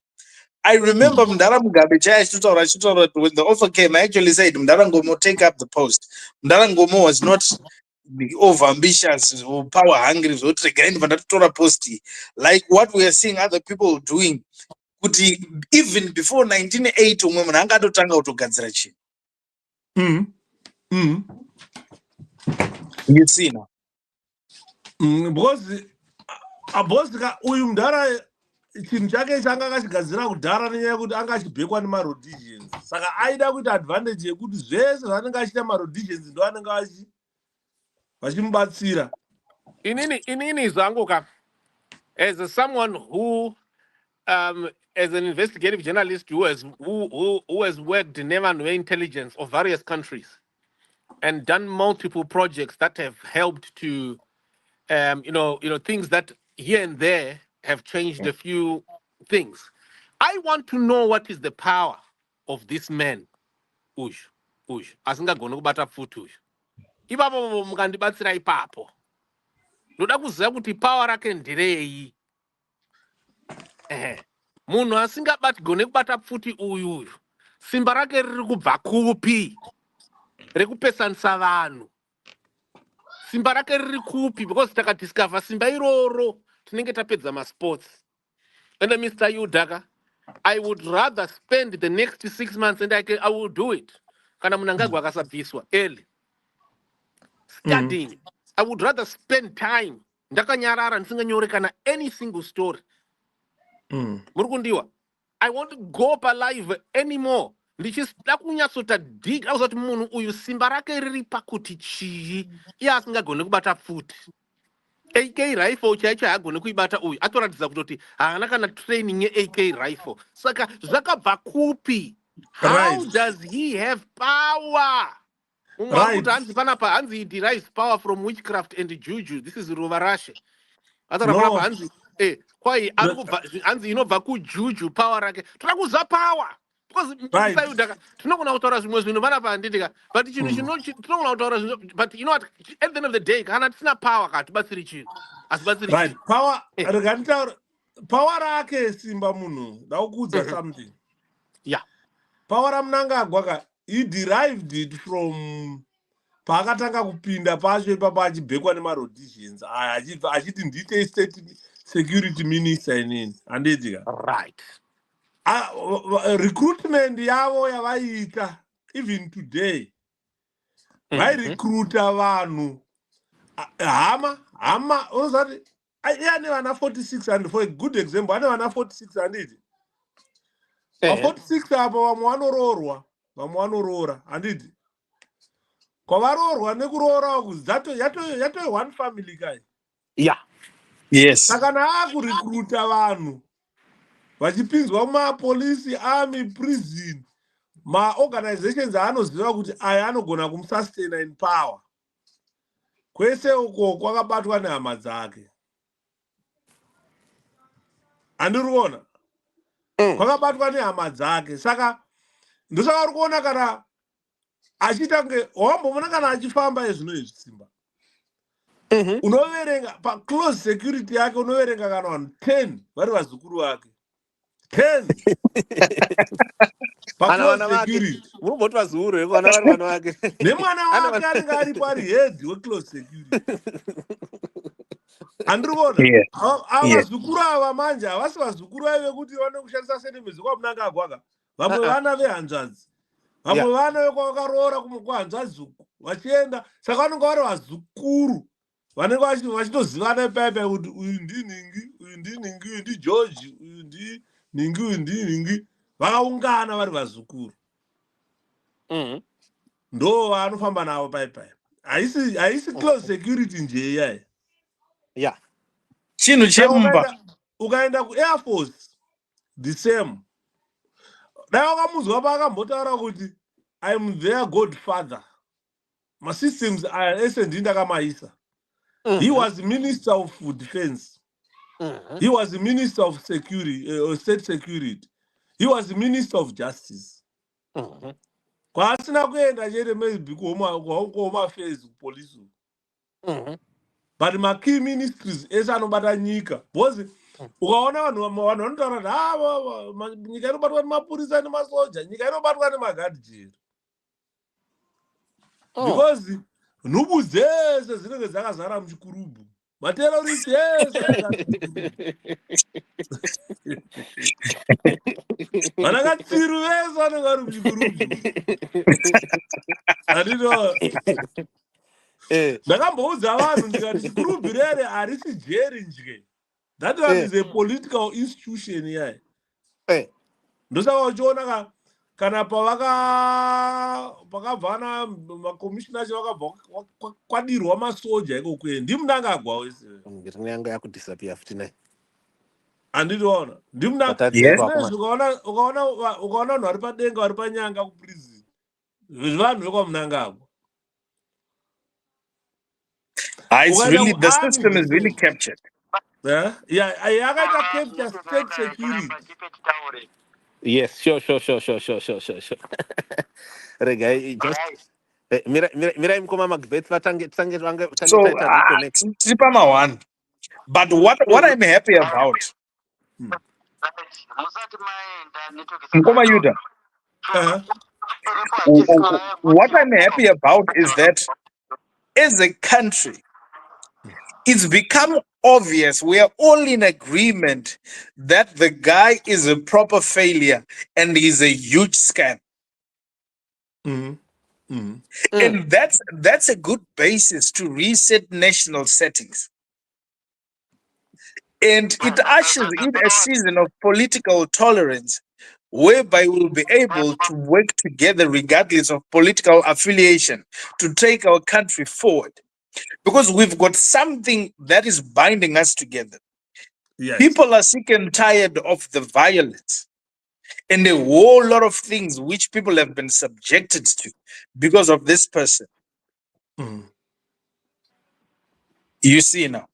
I remember Mdaram Mugabe when the offer came, I actually said, Mdaram Gomo, take up the post. Mdaram Gomo was not over ambitious or power hungry, like what we are seeing other people doing. Even before 1980, umwe munhu anga atotanga kutogadzira chinhu. You see now. Because uyu mudhara chinhu chake changa akachigadzira kudhara nenyaya yekuti anga achibhekwa nemarhodhisions, saka aida kuita advantage yekuti zvese zvaanenge achiita marhodhisions ndo anenge vachimubatsira. Inini zangu ka, as someone who as an investigative journalist who has worked in naval intelligence of various countries and done multiple projects that have helped to things that here and there have changed a few things. I want to know what is the power of this man. Asingagoni kubata futi uyu. Ipapo mukandibatsira ipapo. Ndoda kuziva kuti power rake nderei. Munhu asingagoni kubata futi uyu. Simba rake riri kubva kupi? Rekupesanisa vanhu. Simba rake riri kupi? Because takadiscover simba iroro tinenge tapedza masports. And Mr. Yudaka, I would rather spend the next 6 months and I will do it. Kana munangagwa akasabviswa early. Studying. I would rather spend time. Ndakanyarara ndisinganyore kana any single story. Murukundiwa. I won't go up alive anymore. Ndichida kunyatsota dig ausati munhu uyu simba rake riri pakuti chii. Iye asingagoni kubata futi. AK rifle chaicho haagoni kuibata uyu atoratidza kutoti haana kana training ye-AK rifle. Saka zvakabva kupi? How does he have power? Right. Hanzi derives power from witchcraft and juju. This is Ruvarashe. No. Hanzi inobva kujuju power rake. Toda kuziva power. Because tinogona kutaura zvimwe zvinhu panapa handitika, but tinogona kutaura zvinhu, but you know what, at the end of the day kana tisina power katibatsiri chinhu. Asibatsiri chinhu. Right. Power power rake simba munhu. Ndakuudza something. Yeah. Power raMnangagwa he derived it from paakatanga kupinda pacho ipapo achibhekwa nemarhodhisions achiti ndite state security minister inini handitika. Right. Recruitment yavo yavaiita even today vairecruita vanhu hama unozati ane vana 4600 for a good example, ane vana 46 handiti 46 apo vamwe vanoroorwa vamwe vanoroora handiti kwavaroorwa nekuroora kuzi yatoi one family kai. Yeah. Yes. Saka naakurecruita vanhu vachipinzwa mumapolisi, army, prison, maorganizations aanoziva kuti aya anogona kumusustaina in power. Kwese uko kwakabatwa nehama dzake. Handiri kwakabatwa nehama dzake. Saka ndosaka uri kuona kana achiita kunge wambomona kana achifamba ezvino izvi simba. Unoverenga paclose security yake unoverenga kana vanhu 10 vari vazukuru vake. 10 paclose security. Muruboti vazuru vana vari vana vake. Nemwana wake anenge aripo ari head weclose security. Andiriona Yeah. ava Yeah. zukuru ava manje havasi vazukuru vaive kuti vane kushandisa senemizi kwamunangagwa ka vamwe vana vehanzvadzi vamwe vana vekwakaroora kuhanzvadzi uku vachienda saka vanenge vari vazukuru vanenge vachitozivana ipaipai kuti uyu ndinhingi uyu ndinhingi uyu ndigeorgi uyu ndinhingi uyu ndinhingi vakaungana vari vazukuru ndo vaanofamba navo paipai haisi close security njeyai Chinhu chemumba. ukaenda kuair force the same dai wakamunzwa paakambotaura kuti I'm their godfather masystems aya ese ndindakamaisa. He was minister of defense. He was the minister of security, state security. He was the minister of justice. Kwasina kuenda chete maybe kuhome affairs police. But my key ministries ese anobata nyika because ukaona vanhu vanotaura kuti nyika inobatwa nemapurisa nemasoja, nyika inobatwa nemagadi jeri. Because nhubu dzese dzinenge dzakazara muchikurubhu, materoristi ese vanakatsiru vese vanenge vari muchikurubhu. Andino ndakamboudza vanhu ndikati chikurubhu rere harisi jeri njye. That one is a political institution yai. Ndosaka uchiona kana pakabvana makomishina acho vakabva kwadirwa masoja ikokwe ndimunangagwa wese ngirini yangu yakudisappear futi naye anditoona ndimunazvi ukaona vanhu vari padenga vari panyanga kuprison vanhu vekwamunangagwa. It's really, the system is really captured. Yakaita capture state security. Yes, sure. Rega, just mira imkoma Macbeth vatange So, Tipama one. But what I'm happy about, Mkoma Yuda, what I'm happy about is that as a country, it's become obvious, we are all in agreement that the guy is a proper failure and he's a huge scam. And that's a good basis to reset national settings. And it ushers in a season of political tolerance whereby we'll be able to work together regardless of political affiliation to take our country forward. Because we've got something that is binding us together. Yes. People are sick and tired of the violence and a whole lot of things which people have been subjected to because of this person. You see now.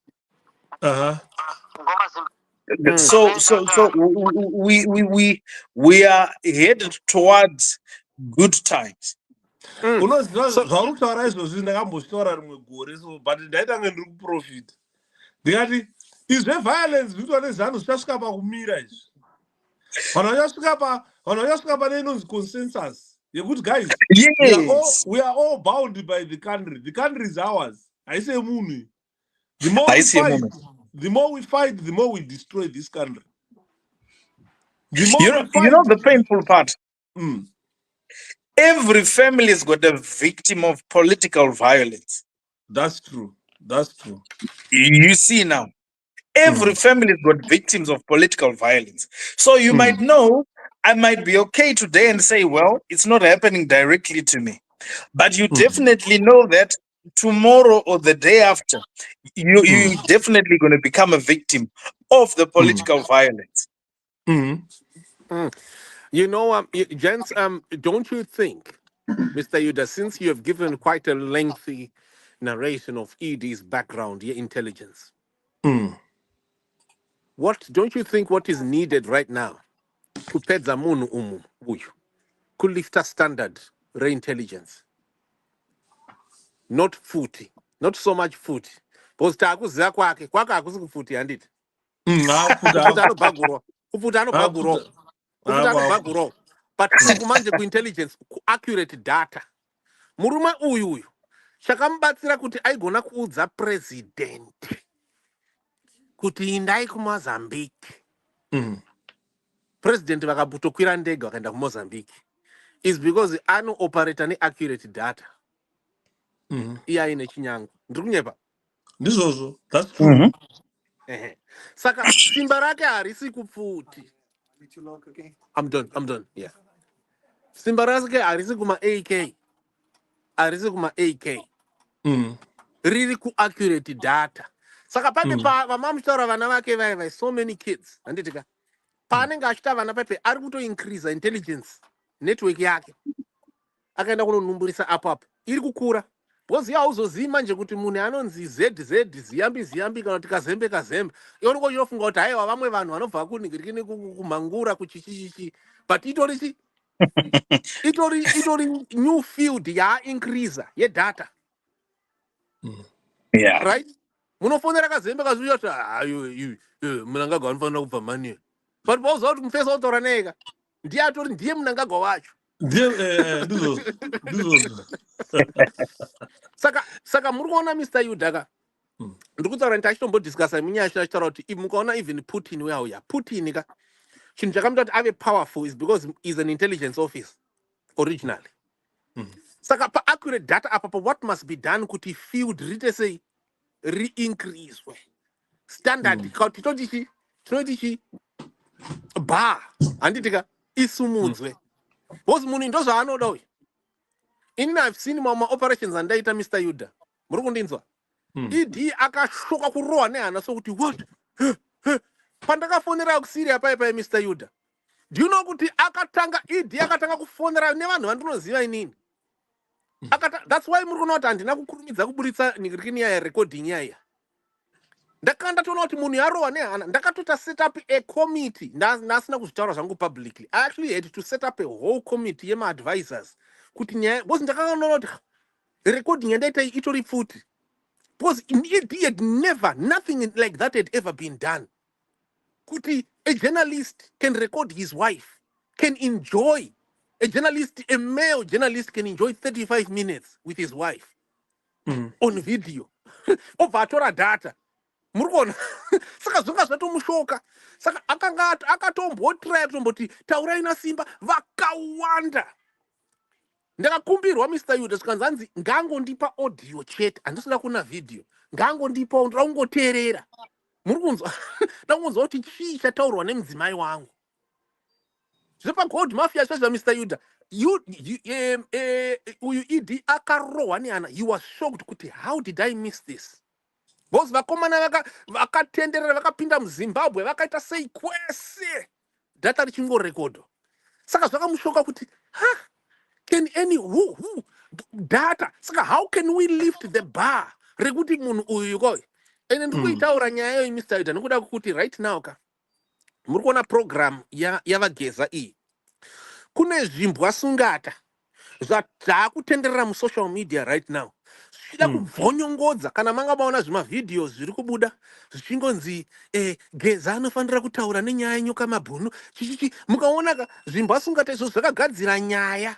So we are headed towards good times. Zvaurikutaura izvozvi ndakambozvitaura rimwe gore so but ndaitange ndiri kuprofita ndikati izveviolence zvitwa nezano zvichasvika pakumira izvi vanhu vachasvika pane inonzi consensus yekuti guys, yes, we are all bound by the country is ours. Haisi yemunhu. The more we fight, the more we destroy this country. You know the painful part? Every family has got a victim of political violence. That's true. You see now, every family has got victims of political violence. So you might know, I might be okay today and say, well, it's not happening directly to me. But you definitely know that tomorrow or the day after, you're definitely going to become a victim of the political violence. You know, gents, don't you think, Mr. Yuda, since you have given quite a lengthy narration of ED's background, your intelligence, don't you think what is needed right now to pedza munhu uyu could lift a standard re-intelligence? Not futi, not so much futi. Because takuziva kwake hakusi kufuti handiti. Kufuta anobhaguro. But kumanje ku-intelligence, accurate data. Murume uyu chakamubatsira kuti aigona kuudza president kuti indai kuMozambique. President vakabutokwira ndege vakaenda kuMozambique is because anooperator neaccurate data. Iya ine chinyango. Ndiri kunyepa. Ndizvozvo. That's true. Saka simba rake harisi kupfuti. I'm done. Yeah. Simba rake harisi kuma AK. Harisi kuma AK. Riri ku accurate data. Saka pape vamamushtaura vana vake vai so many kids. Handitika. Paanenge achita vana pape ari kuto increase intelligence network yake. Akaenda kunonumburisa apapo. Iri kukura. Because hauzozivi manje kuti munhu anonzi ZZ ziyambi kana kuti kazembe. Iwo unofunga kuti haiwa vamwe vanhu vanobva kunigirikini kumangura kuchichichichi. But itori new field ya increase ye data. Yeah. Right? Munofonera kazembe kazuya kuti ayo munangagwa anofanira kubva mani. But bozo kuti mufesa utora nega. Ndiye munangagwa wacho. Ndizvozvo. Saka muri kuona Mr. Yudaka. Ndiri kutaura kuti achitombodiscussa munyaya achitaura kuti mukaona even Putin weauya. Putin ka chinhu chakamita kuti ave powerful is because he's an intelligence office originally. Saka pa accurate data apapo what must be done kuti field rite sei re-increase standard kuti tinoti bar handitika isumudzwe. Because munhu ndo zvaanoda uyu. Inini I've seen mama operations andaita Mr. Yuda. Muri kundinzwa? ED akashoka kurohwa nehana sokuti what? Pandakafonera kuSyria paipai Mr. Yuda. Do you know kuti ED akatanga kufonera nevanhu vandinoziva inini. That's why muri kuona kuti handina kukurumidza kuburitsa nigirikini yaya recording yaya. Ndakanda toona kuti munhu yarohwa nehana ndakatota set up a committee. Ndasina kuzvitaura zvangu publicly. I actually had to set up a whole committee yema advisors. Kuti nyaya because ndakanoona kuti recording yandaita itori pfuti. Because it had never, nothing like that had ever been done. Kuti a journalist can record his wife, can enjoy, a male journalist can enjoy 35 minutes with his wife on video. Ovatora data. Murukona. Saka zonga zvatomushoka. Saka akatombotraya kutomboti taurai na Simba vakawanda. Ndakakumbirwa Mr. Yuda sikanzanzi ngangondipa audio chat andisina kuna video. Ngangondipa ndaungoteerera. Muri kunzwa? Ndaungonzwa kuti chii chataurwa nemudzimai wangu. Zvepa God Mafia zvazva Mr. Yuda. Uyu ED akarohwa nehana. You were shocked kuti how did I miss this? Because vakomana vakatenderera vakapinda muZimbabwe vakaita sei kwese. Data richingorekodwa. Saka zvakamushoka kuti can who data? Saka how can we lift the bar? Rekuti munhu uyu koi. Ene ndikuitaura nyaya yo Mr. Yuda nikuda kuti right now ka. Muri kuona program yava Geza iyi. Kune zvimbwa sungata zvatakutenderera musocial media right now. Zvida kubvonyongodza kana manga maona zvima videos zviri kubuda zvichingonzi Geza anofanira kutaura nenyaya yenyoka Mabhunu. Chichichi mukaona ka zvimbwa sungata izvo zvakagadzira nyaya.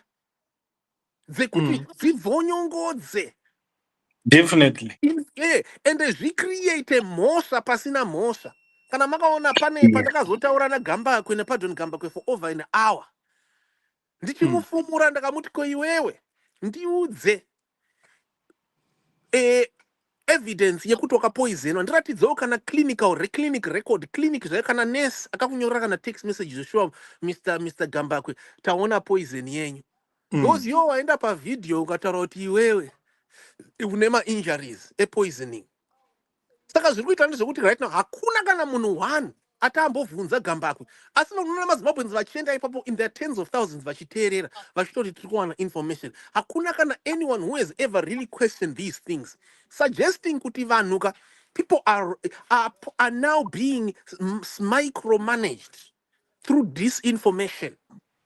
Dzekuti dzivhonyongodze. Definitely. And zvicreate mhosva pasina mhosva. Kana makaona pane pandakazotaura naGambakwe nePardon Gambakwe for over an hour. Ndichimufumura ndakamuti ko iwewe ndiudze evidence yekutoka poison ndiratidzewo kana clinic record clinic zvayo kana nurse akakunyorera kana text message zvoshuwa Mr. Gambakwe taona poison yenyu. Because iwo waenda pavideo ukataura kuti iwewe une ma-injuries poisoning. Saka zviri kuita ndezvekuti right now hakuna kana munhu one atambovhunza Gambakwe. Asi unoona maZimbabweans vachienda ipapo in their tens of thousands vachiteerera vachitori tiri kuwana information. Hakuna kana anyone who has ever really questioned these things, suggesting kuti vanhuka people are now being micromanaged through disinformation.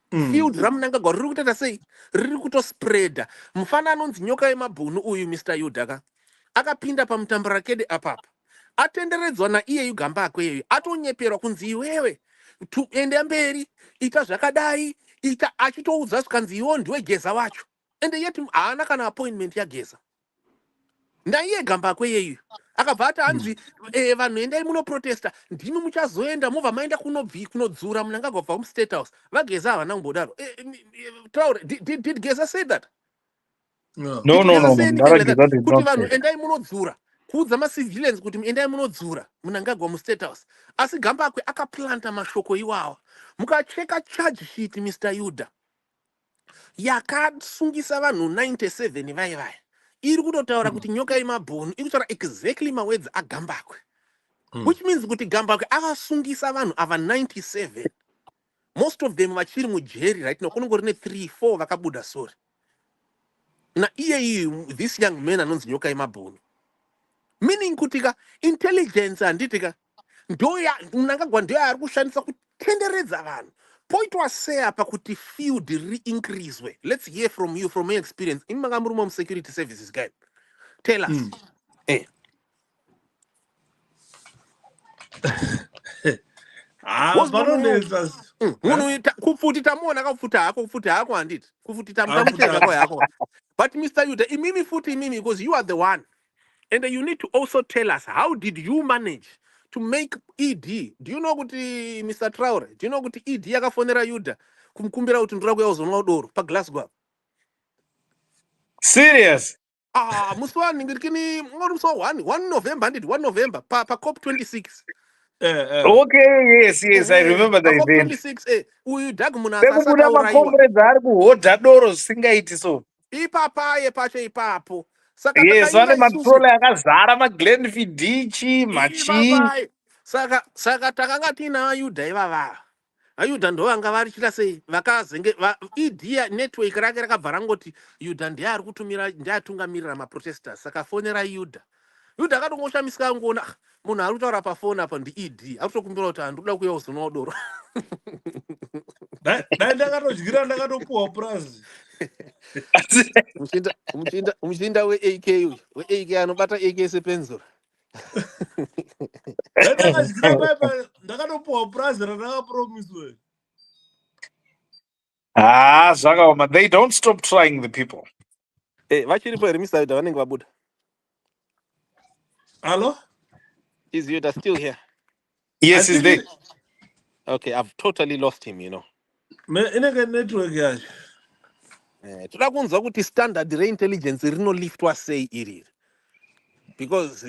Field ramunangagwa riri kutoita sei riri kutospreada. Mufana anonzi nyoka yeMabhunu uyu Mr. Yudaka akapinda pamutambo rakede apapo atenderedzwa naiyeyu Gambakwe yeyu atonyeperwa kunzi iwewe ende mberi ita zvakadai ita achitoudza zvikanzi iwo ndiwe Geza wacho ende yet haana kana appointment yaGeza. ndaiye gambakwe yeyu akabva ati hanzi vanhu endai munoprotesta ndimi muchazoenda movha maenda kunodzura munangagwa kubva mustate house vageza havana kumbodaro Traore, did Geza say that? No. Did Geza say anything like that? Ndara did Kuti not vanhu say. endai munodzura kuudza macivilians kuti endai munodzura munangagwa mustate house. Asi Gambakwe akaplanta mashoko iwawa. Mukacheka charge sheet Mr. Yuda yakasungisa vanhu 97 vaivaya iri kutotaura kuti nyoka yemabhunu iri kutaura exactly mawords aGambakwe, which means kuti Gambakwe akasungisa vanhu ava 97, most of them vachiri mujeri right now, kunongori ne 3-4 vakabuda sori. Na this young man anonzi nyoka yemabhunu, meaning kuti intelligence handitika munangagwa ndoya ari kushandisa kutenderedza vanhu. Point was say apa kuti field re-increase way. Let's hear from you, from your experience. In Magamurumum Security Services, guy. Tell us. But Mr. Yuda, imimi futi imimi, because you are the one. And you need to also tell us, how did you manage to make ED? Do you know what Mr. Traore? Do you know what ED yakafonera Yuda? Kumkumbira kuti ndira kuya uzonwa udoro pa Glasgow. Serious? Muswani ngirikini ngorumso 1 November ndid 1 November pa COP 26. Okay, yes, I remember that COP event. 26 uyu Dag Munasa Pekubuda makomrades ari kuhodha doro singaiti so. Ipapaye pacho ipapo. Yes, vane matrola yakazara maGlenfiddich machi. Saka takanga tina Ayudha ivava. Ayudha ndo vanga varichita sei vakazenge idia network rake rakabva rangoti Yuda ndiye ari kutumira ndiye atungamirira maprotesters. Saka fonera Yuda. Yuda akatongoshamisika ngona munhu ari kutaura pafoni apa ndi ED. Akutokumbira kuti andoda kuya uzonwa udoro. Dai ndakatodyira ndakatopuwa prize. Muchinda we-AK uyu. We-AK anobata AK sepenzura. Ndakatopuwa prize randakapromiswe. Zvakaoma. They don't stop trying, the people. Vachiripo here Mr. Yuda vanenge vabuda. Hello? Is Yuda still here? Yes, he's there. Okay, I've totally lost him, you know. Inenge network yacho. Toda kunzwa kuti standard re-intelligence rinoliftwa sei iri. Because,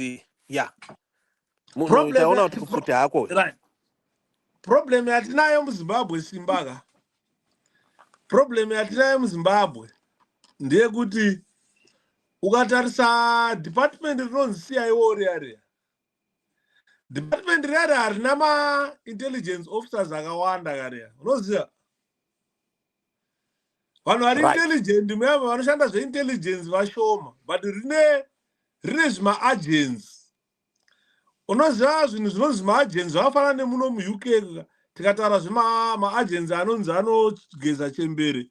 yeah. Problem yatinayo muZimbabwe simbaka. Problem yatinayo muZimbabwe ndeyekuti ukatarisa department rinonzi CIO riya. Department riya harina ma-intelligence officers akawanda kariya. Unoziva? Vanhu vari intelligent muyava vanoshanda zveintelligence vashoma, but rine zvima-agents. Unoziva zvinhu zvinonzi ma-agents zvakafanana nemuno muUK tikataura zvema-agents anonzi anogeza chembere.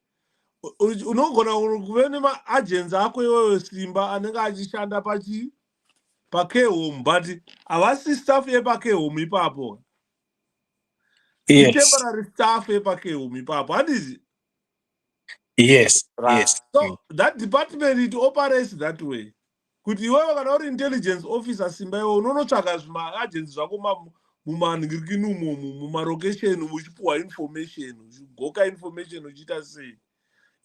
Unogona kuve nema-agents ako iwewe simba anenge achishanda pa-care home, but havasi staff yepa-care home ipapo. Temporary staff yepa-care home ipapo. Handizi? Yes. So that department it operates that way. Kuti iwewe kana uri intelligence officer simba iwe unonotsvaka zvima-agents zvako mumanhingirikini umo mumarokesheni muchipuhwa information, uchigoka information uchiita sei.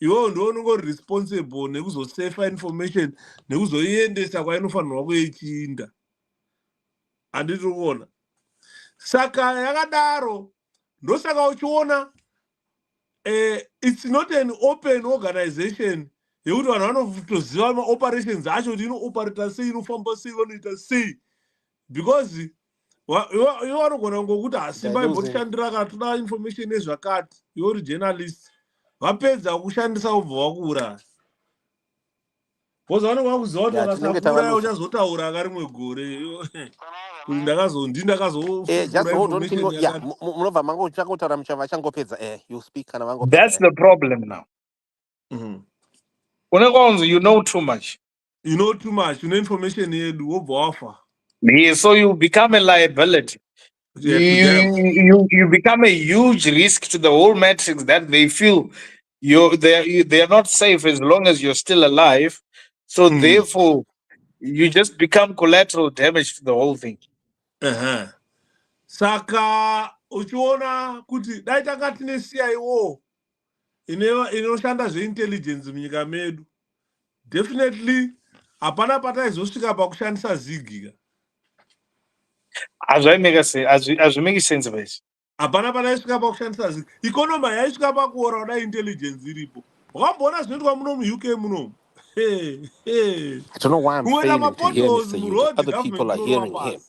Iwewe ndo unongori responsible nekuzosefa information nekuzoiendesa kwainofanirwa kuichiinda. Handiti kuona. Saka yakadaro ndosaka uchiona it's not an open organization yekuti vanhu vanotoziva ma-operations acho kuti inooperator sei, inofamba sei, vanoita sei, because iwe vanogona ngokuti hasimba imboshandira kana toda information ezvakati, iwe uri journalist, vapedza kushandisa ubva vakuuraya. Because vanogona kuziva kuti vakasapuraya uchazotaura akarimwe gore kuti ndakazofura information yakati. Munobva mango chakotaura muchava changopedza you speak kana vangopedza. That's the problem now. You know too much. You know too much. You know information yedu wobva wafa. Yeah, so you become a liability. You become a huge risk to the whole matrix that they feel they are not safe as long as you're still alive. So therefore, you just become collateral damage to the whole thing. Saka uchiona kuti dai tanga tine CIO inoshanda zveintelligence munyika medu, definitely hapana pataizosvika pakushandisa zigika. Hazvimeki sense basi. Hapana pataisvika pakushandisa zigika. Ikonomi yaisvika pakuora kudai intelligence iripo. Wakamboona zvinoitwa muno muUK muno. I don't know why I'm failing to hear Mr. Yuda. Other people are hearing him,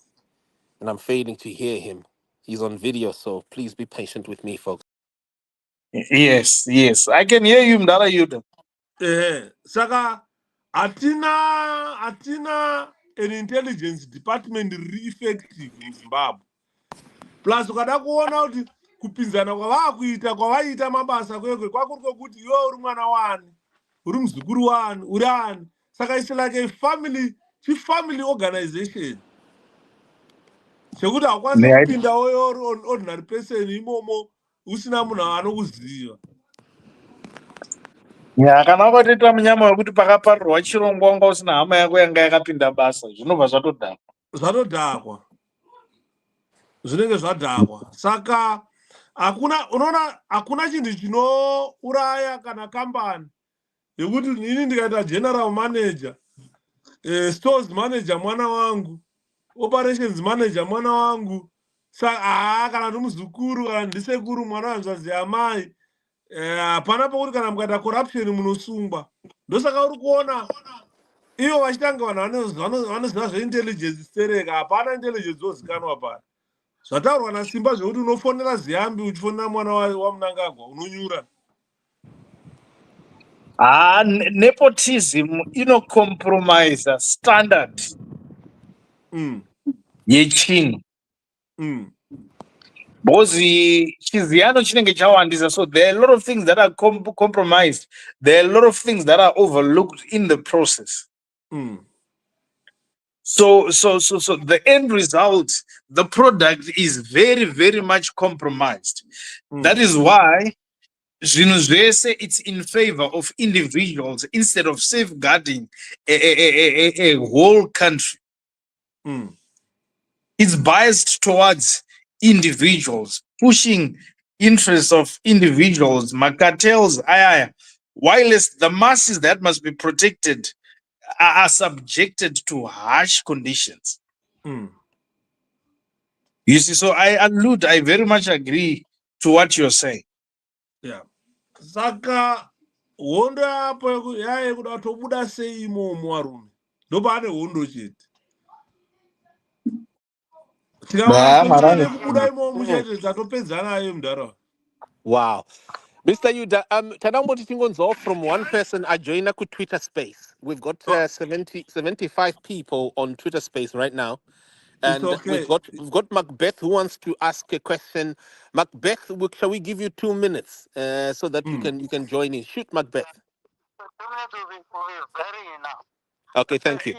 and I'm failing to hear him. He's on video, so please be patient with me, folks. Yes. I can hear you, Mdala Yuda. Saka atina an intelligence department effective in Zimbabwe. Plus ukada kuona kuti kupinzana kwavaita mabasa kwekwe kwakuri kwekuti iwe uri mwana wani, uri muzukuru wani, uri ani. Saka it's like a family organization. Chekuti hakwanisi kupinda wewe ordinary person imomo usina munhu anokuziva. Kana ukatoita munyama wekuti pakaparirwa chirongwa wanga usina hama yako yanga yakapinda basa, zvinobva zvatodhakwa. Zvinenge zvadhakwa. Saka hakuna chinhu chinouraya kana kambani yekuti ini ndikaita general manager, stores manager mwana wangu, operations manager mwana wangu, saka kana ndimuzukuru kana ndisekuru mwana wanzvadzi amai, hapana pokuti kana mukaita corruption munosungwa. Ndosaka uri kuona ivo vachitanga vanhu vanoziva zveintelligence stereka, hapana intelligence yozikanwa pano. Zvataurwa naSimba zvekuti unofonera Ziyambi uchifonera mwana waMnangagwa unonyura. Nepotism compromise standard yechinhu. Because chiziyano chinenge chawandisa, so there are a lot of things that are compromised. There are a lot of things that are overlooked in the process. So the end result, the product is very, very much compromised. That is why it's in favor of individuals instead of safeguarding a whole country. It's biased towards individuals, pushing interests of individuals, cartels, whilst the masses that must be protected are subjected to harsh conditions. You see, so I very much agree to what you're saying. Yeah. Saka hondo yapo yaye kuda tobuda sei imomo warume. Ndopane hondo chete. Wow. Mr. Yuda, Tadamboti Tingonzo from one person I join a Twitter space. We've got 75 people on Twitter space right now. And we've got Macbeth who wants to ask a question. Macbeth, shall we give you 2 minutes so that you can join in? Shoot, Macbeth. 2 minutes will be very enough. Okay, thank you.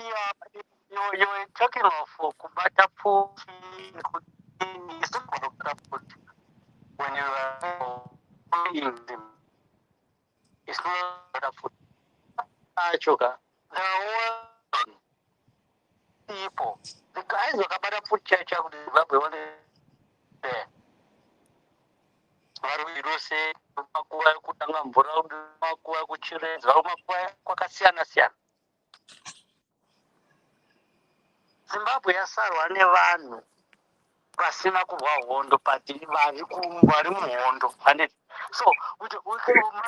You were talking of Kubata food when you were eating them. It's not food. Sugar. There are people. The guys who are food church out there. Varuse makuwa kutanga mvura makuwa kuchireza makuwa kwakasiyana siyana. Zimbabwe yasarwa nevanhu vasina kurwa hondo pati vari muhondo. So we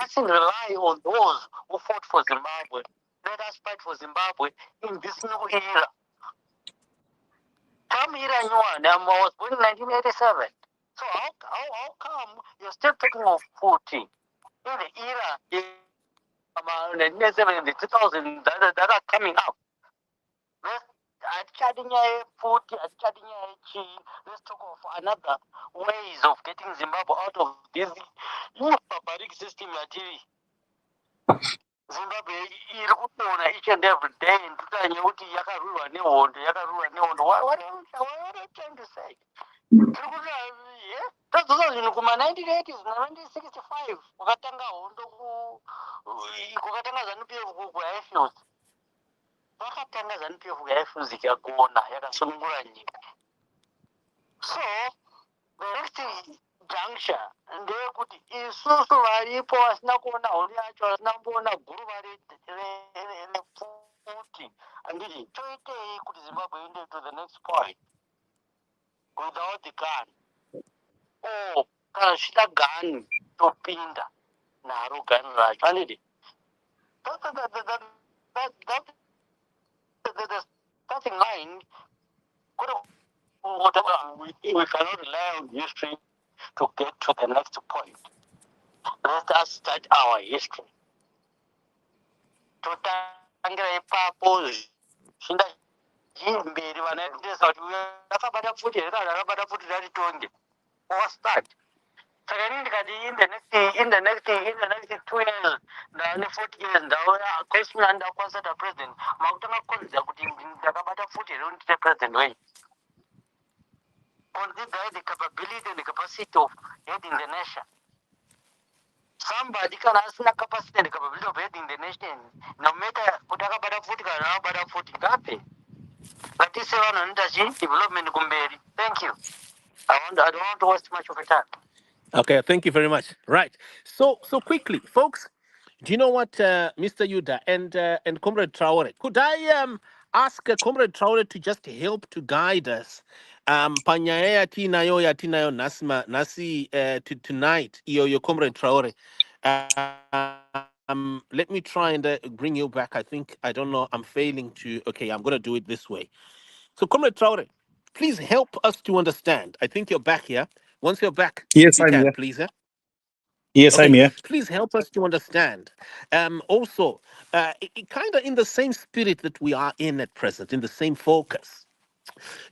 mustn't rely on those who fought for Zimbabwe. Let us fight for Zimbabwe in this new era. Come here, I was born in 1987. So how come you're still talking of 40 in the era in 1970, 2000 that are coming up? Let's talk of another ways of getting Zimbabwe out of this barbaric system. Zimbabwe iri kupona each and every day and kuti yakarurwa nehondo. What are you trying to say? Kuma 1980s na 1965 kwakatanga hondo kwakatanga ZANU-PF kuairfields. vakatanga ZANU-PF yaifunzika kuona yakasunungura nyika. So the next juncture ndeyekuti isusu varipo vasina kuona hondo yacho, vasina kuona guruva repfuti, anditi toitei kuti Zimbabwe iende to the next point without the gun. Oh, kana zvichida gani topinda naro gani racho, anditi the starting line. We cannot rely on history to get to the next point. Let us start our history. Totangira ipapo zvinda zvimberi vanaendesa kuti akabata futi here kana akabata futi ratitonge or start. Saka inini ndikati in the next 2 years ndane 40 years ndauya kwesina ndakwanisa ta president makutanga kukonzera kuti ndakabata futi here ndite president wei. On this guy the capability and the capacity of heading the nation. Somebody can ask the capacity and the capability of heading the nation. No matter what akabata futi kana akabata futi ngapi. But this one on the development kumberi. Thank you. I don't want to waste much of your time. Okay, thank you very much. Right. So quickly, folks, do you know what, Mr. Yuda and Comrade Traore? Could I ask Comrade Traore to just help to guide us? Panyaea tinayo nasma nasi to tonight. Your Comrade Traore. Let me try and bring you back. I don't know. I'm failing to. Okay, I'm gonna do it this way. So, Comrade Traore, please help us to understand. I think you're back here. Once you're back, if Yes, you I'm can, here. please. Yes, I'm Okay, here. please help us to understand. Also, kind of in the same spirit that we are in at present, in the same focus.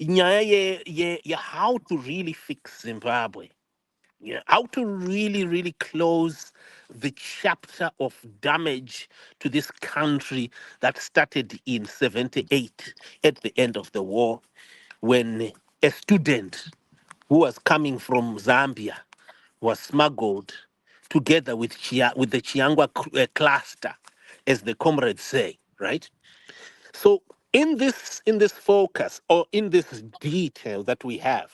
How to really fix Zimbabwe. Yeah, how to really close the chapter of damage to this country that started in 78 at the end of the war, when a student who was coming from Zambia was smuggled together with with the Chiangwa cluster, as the comrades say, right? So in this focus, or in this detail that we have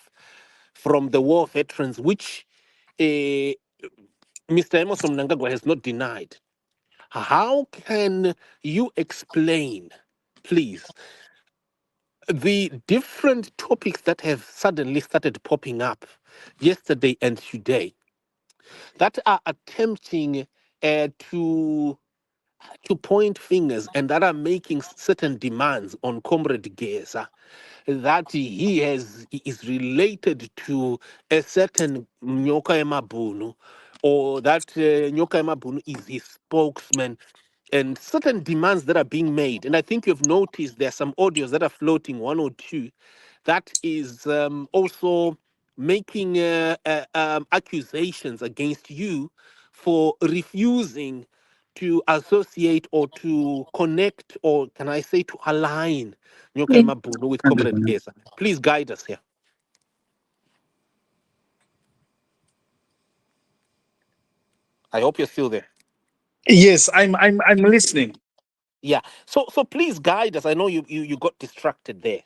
from the war veterans, which Mr. Emerson Mnangagwa has not denied, how can you explain, please, the different topics that have suddenly started popping up yesterday and today that are attempting to point fingers and that are making certain demands on Comrade Geza, that he is related to a certain Nyoka Mabhunu, or that Nyoka Mabhunu is his spokesman, and certain demands that are being made. And I think you've noticed there are some audios that are floating, one or two, that is also making accusations against you for refusing to associate or to connect, or can I say to align Nyoka Mabhunu with Comrade Geza. Please guide us here. I hope you're still there. Yes, I'm listening. Yeah. So please guide us. I know you got distracted there.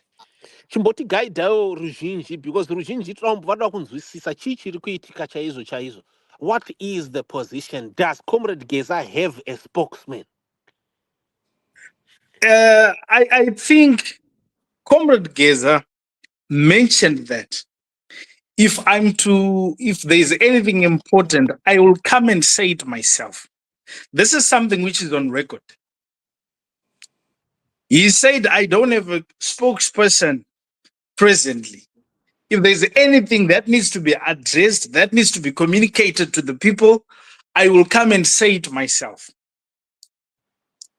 Chimboti guidawo ruzhinji, because ruzhinji vada kunzwisisa chii chiri kuitika chaizvo. What is the position? Does Comrade Geza have a spokesman? I think Comrade Geza mentioned that if there's anything important, I will come and say it myself. This is something which is on record. He said, I don't have a spokesperson presently. If there's anything that needs to be addressed, that needs to be communicated to the people, I will come and say it myself.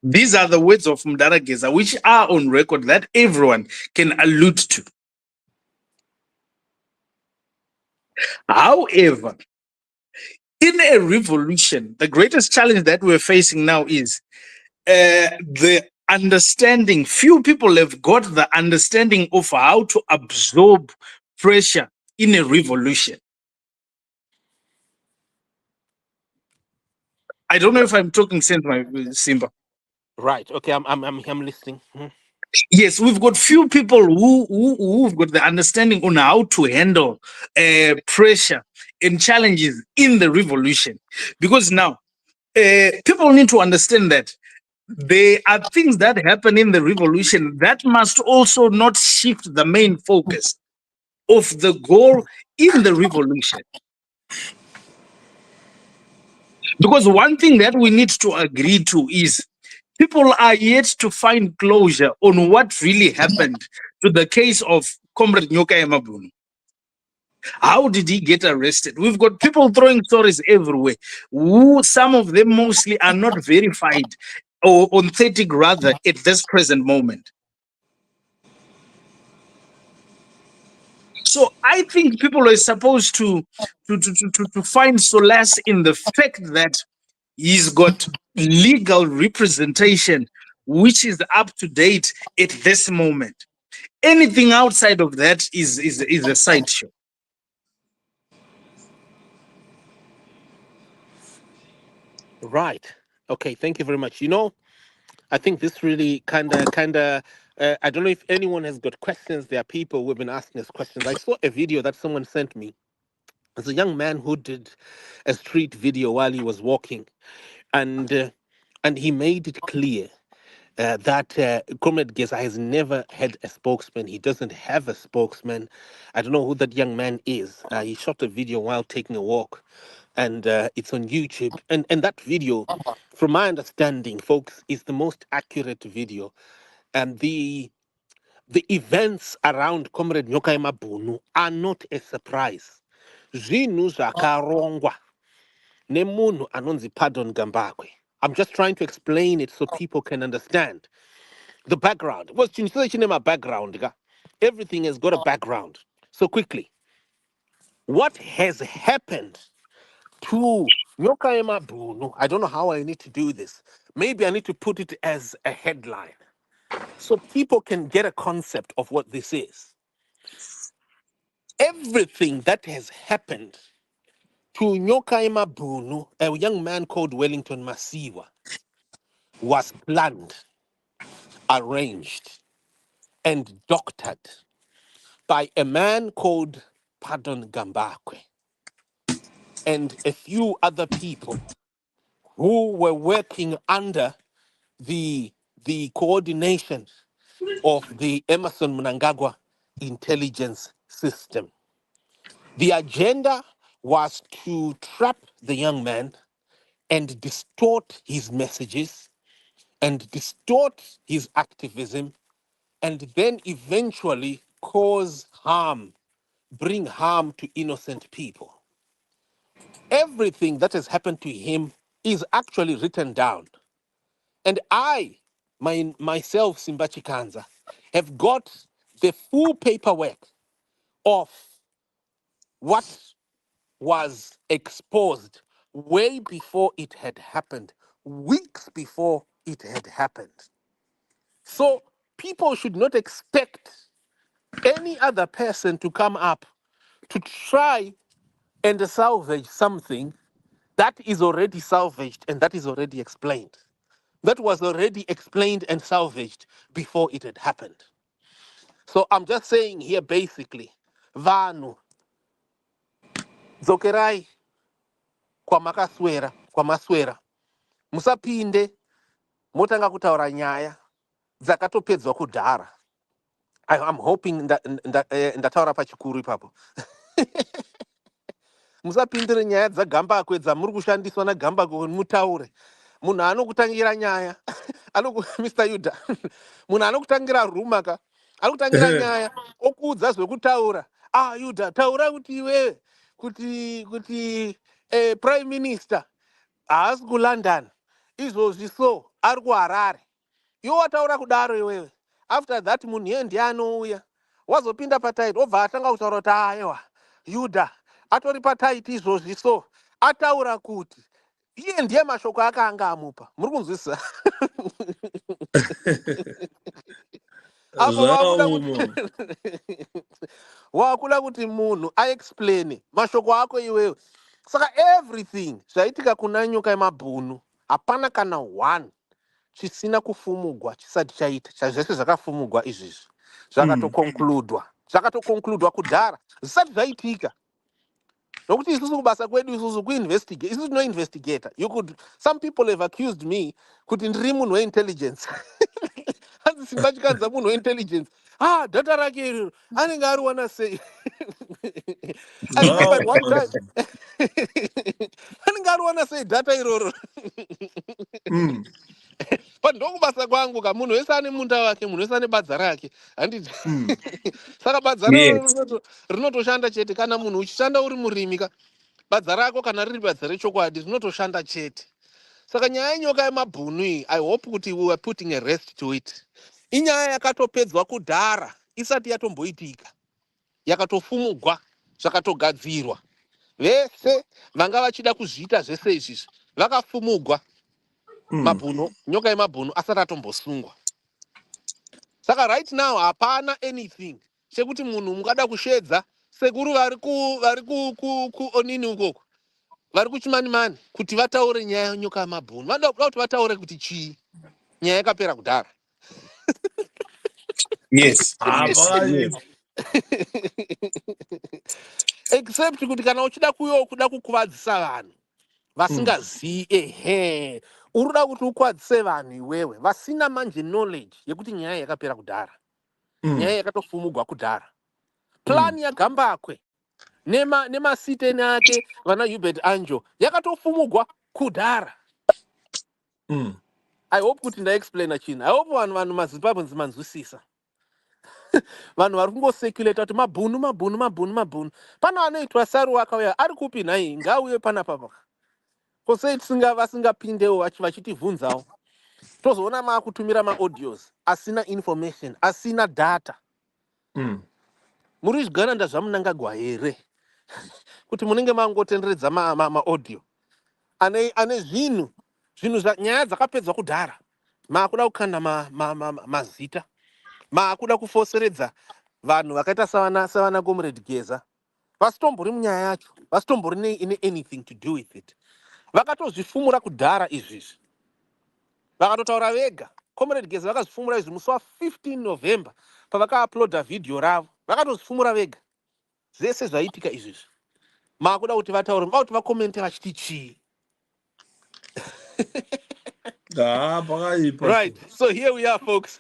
These are the words of Mdara Geza, which are on record that everyone can allude to. However, in a revolution, the greatest challenge that we're facing now is the understanding. Few people have got the understanding of how to absorb pressure in a revolution. I don't know if I'm talking sense, my Simba. Right. Okay. I'm listening. Yes, we've got few people who've got the understanding on how to handle pressure and challenges in the revolution. Because now people need to understand that there are things that happen in the revolution that must also not shift the main focus of the goal in the revolution. Because one thing that we need to agree to is people are yet to find closure on what really happened to the case of Comrade Nyoka Mabhunu. How did he get arrested? We've got people throwing stories everywhere, who some of them mostly are not verified or authentic, rather, at this present moment. So I think people are supposed to find solace in the fact that he's got legal representation, which is up to date at this moment. Anything outside of that is a sideshow. Right. Okay. Thank you very much. I think this really kind of. I don't know if anyone has got questions. There are people who have been asking us questions. I saw a video that someone sent me. There's a young man who did a street video while he was walking, and uh, and he made it clear that Comrade Geza has never had a spokesman. He doesn't have a spokesman. I don't know who that young man is. He shot a video while taking a walk, and it's on YouTube. And that video, from my understanding, folks, is the most accurate video. And the events around Comrade Nyoka Mabhunu are not a surprise. Zvinhu zvakarongwa nemunhu anonzi Pardon Gambakwe. I'm just trying to explain it so people can understand the background. Well, my background. Everything has got a background. So quickly, what has happened to Nyoka Mabhunu? I don't know how I need to do this. Maybe I need to put it as a headline so people can get a concept of what this is. Everything that has happened to Nyoka Mabhunu, a young man called Wellington Masiwa, was planned, arranged, and doctored by a man called Pardon Gambakwe and a few other people who were working under the coordination of the Emerson Mnangagwa intelligence system. The agenda was to trap the young man and distort his messages and distort his activism and then eventually cause harm, bring harm to innocent people. Everything that has happened to him is actually written down. And I, myself, Simba Chikanza, have got the full paperwork of what was exposed way before it had happened, weeks before it had happened. So people should not expect any other person to come up to try and salvage something that is already salvaged and that is already explained. That was already explained and salvaged before it had happened. So I'm just saying here basically, Vanu, Zokerai, kwa makaswera, kwa maswera, musapinde, motanga kutaura nyaya, dzakatopedzwa kudhara. I'm hoping ndataura pachikuru ipapo. Musapindire nyaya dzagambakwe dzamuri kushandiswa nagambakwe mutaure. Munhu anokutangira nyaya. Mr. Yuda. Munhu anokutangira rumaka. Anokutangira nyaya. Okuudza zvekutaura. Yuda, taura kuti iwewe kuti prime minister haasi kuLondon. Izvozvi so ari kuHarare. Iwe wataura kudaro iwewe. After that munhu iye ndiye anouya. Wazopinda pataiti obva atanga kutaura kuti aiwa Yuda atori pataiti izvozvi so ataura kuti iye ndiye mashoko akanga amupa. Muri kunzwisisa? Apa Zvaumo. wakuda kuti munhu aexplain mashoko ako iwewe. Saka everything zvaitika kuna Nyoka Mabhunu hapana kana one chisina kufumugwa chisati chaita zvese zvakafumugwa izvizvi zvakatokonkludwa kudhara zvisati zvaitika. Nokuti isusu kubasa kwedu isusu kuinvestigate, isusu tinoinvestigata. Some people have accused me kuti ndiri munhu weintelligence. Hanzi simbachikanza munhu weintelligence. Data rake iroro anenge ariwana sei. I remember at one time anenge ariwana sei data iroro. But ndokubasa kwangu ka munhu wese ane munda wake, munhu wese ane badza rake. Handiti. Saka badza rinotoshanda chete kana munhu uchishanda uri murimi ka. Badza rako kana riri badza rechokwadi rinotoshanda chete. Saka nyaya yenyoka yemabhunu iyi, I hope kuti we were putting a rest to it. Inyaya yakatopedzwa kudhara isati yatomboitika. Yakatofumugwa, zvakatogadzirwa. Vese vanga vachida kuzviita zvese izvizvi vakafumugwa. Mabhunu, nyoka yemabhunu asati atombosungwa. Saka right now hapana anything chekuti munhu mungada kushedza sekuru vari ku onini ukoko. Vari kuchimanimani kuti vataure nyaya yenyoka yemabhunu. Vanoda kuti vataure kuti chii. Nyaya yakapera kudhara. Yes. Except kuti kana uchida kuda kukuvadzisa vanhu vasingazivi, uruda kuti ukuvadzise vanhu iwewe vasina manje knowledge yekuti nyaya yakapera kudhara. Nyaya yakatofumugwa kudhara. Plan yaGambakwe nemasiteni ake vana Hubert Anjo yakatofumugwa kudhara. I hope kuti ndaexplaina chinhu. I hope vanhu maZimbabweans manzwisisa. Vanhu vari kungoseculate kuti mabhunu. Pana anoitwa Saru wakauya ari kupi nhai ngauye panapa. Kosei vasingapindewo vachitivhunzawo. Tozoona maakutumira maaudios asina information, asina data. Muri zvigana zvamunangagwa here kuti munenge mangotenderedza maaudio ane zvinhu nyaya dzakapedzwa kudhara. Maakuda kukanda mazita. Maakuda kufoseredza vanhu vakaita savana Comrade Geza. Vasitombori munyaya yacho. Vasitombori ine anything to do with it. Vakatozvifumura kudhara izvizvi. Vakatotaura vega. Comrade Geza vakazvifumura izvi musi wa15 November pavakauploada video ravo. Vakatozvifumura vega. Zvese zvaitika izvizvi. Maakuda kuti vataure, kuti vakomente vachiti chii. Right. So here we are, folks.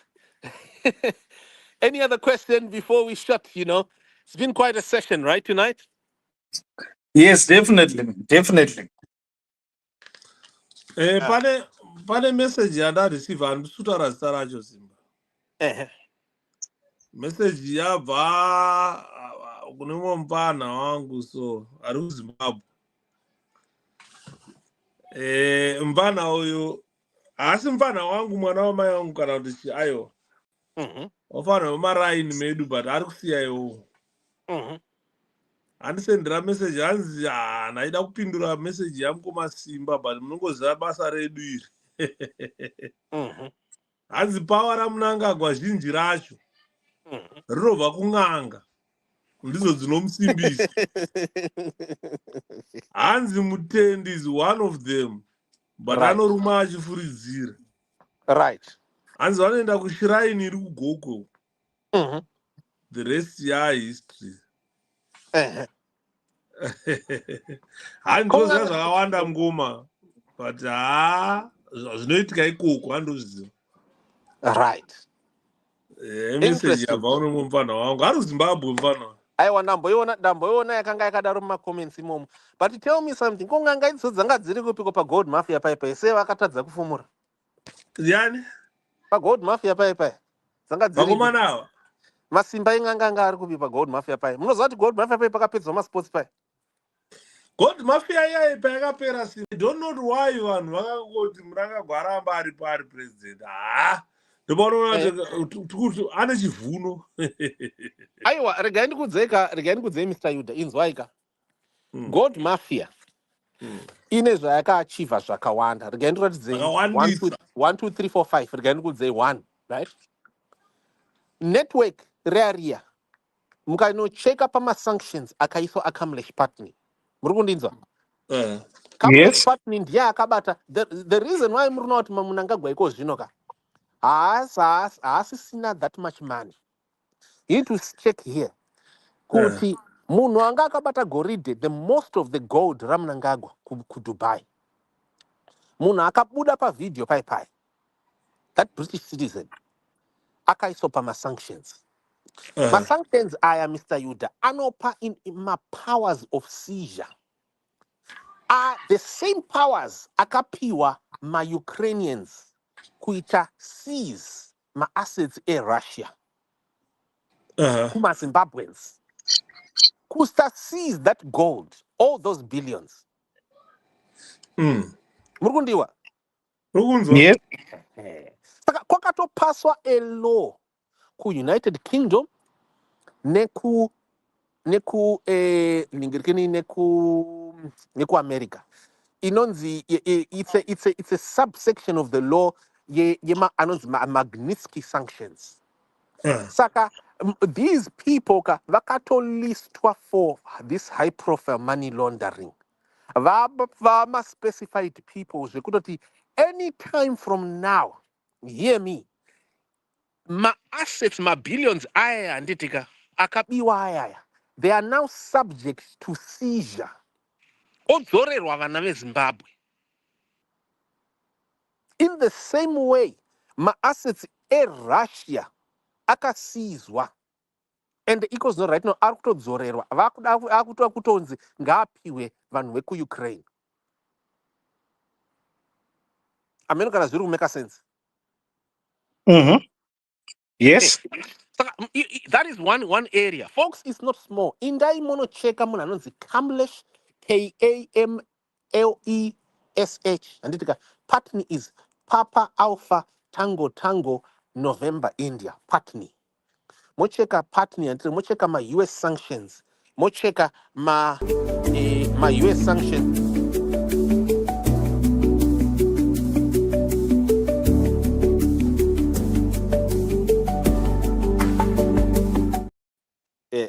Any other question before we shut, It's been quite a session, right, tonight? Yes, definitely. Pane message yanda receive andisutara zita racho Simba. Message yabva kune mupana wangu so ari kuZimbabwe. Mpana uyu asi mpana wangu mwana wamai wangu kana kuti ayo. Wafana wemaraini medu but ari kusiya iwo. Andisendera message hanzi naida kupindura message yangu kumasimba but munongoziva basa redu iri. Hanzi pawa ramunangagwa zhinji racho rinobva kun'anga ndidzo dzinomusimbisa. Hanzi Mutendi is one of them but anoruma achifuridzira. Right. Hanzi vanoenda kushiraini iri kugoko. The rest ya history. Handinoziva zvakawanda ngoma but zvinoitika ikoko handozviziva. Right. Message yabva uno mupana wangu ari kuZimbabwe mupana. Aiwa ndamboiona yakanga yakadaro mumacomments imomo. But tell me something, ko ng'anga idzo dzanga dziri kupiko paGold Mafia paipai sei vakatadza kufumura? Yani? PaGold Mafia paipai. Dzanga dziri. Vakomanawa. Masimba eng'anga anga ari kupi paGold Mafia pai. Munoziva kuti Gold Mafia pai pakapedzwa masports pai. Gold Mafia yai pakapera. I don't know why vanhu vakangoti Mnangagwa ari pari president. Ndinoona kuti ane chivuno. Aiwa, regai ndikudzei Mr. Yuda inzwaika. Gold Mafia ine zvayakaachiva zvakawanda. Regai ndiratidzei 1 2 3 4 5. Regai ndikudzei 1, right? Network rearia mukainocheka pamasanctions akaiswa akamlesh Patni. Muri kundinzwa? Kamlesh Yes. Patni ndiye akabata. The reason why Murnoti Mamunangagwa iko zvinoka. Haasisina that much money. You need to check here. Kuti munhu anga akabata goridhe, the most of the gold ramunangagwa ku Dubai. Munhu akabuda pa video pai. That British citizen akaiswa pa sanctions. Sanctions aya Mr. Yuda anopa in ma powers of seizure. Are the same powers akapiwa ma Ukrainians kuita seize ma assets Russia. Kuma Zimbabweans. Kusta seize that gold, all those billions. Murukundiwa. Yes. Saka kwakatopaswa a law ku United Kingdom neku ningirikini neku America. Inonzi it's a subsection of the law yema anonzi Magnitsky sanctions. Saka these people vakatolistwa for this high profile money laundering. Vama specified people zvekutoti any time from now, hear me, ma assets, ma billions aya anditika akabiwa aya, they are now subject to seizure. Odzorerwa vana veZimbabwe. In the same way, ma assets Russia akasizwa. And the equals no right now akutodzorerwa. Vakuda kutonzi ngapiwe vanhu veku Ukraine. Ameno kana zviri kumeka sense. Yes. That is one area. Folks, it's not small. Indai mono cheka muna anonzi Kamlesh, Kamlesh. Anditika Patni is Papa Alpha Tango November India. Patni. Mocheka Patni and mocheka ma US sanctions. Mocheka ma US sanctions.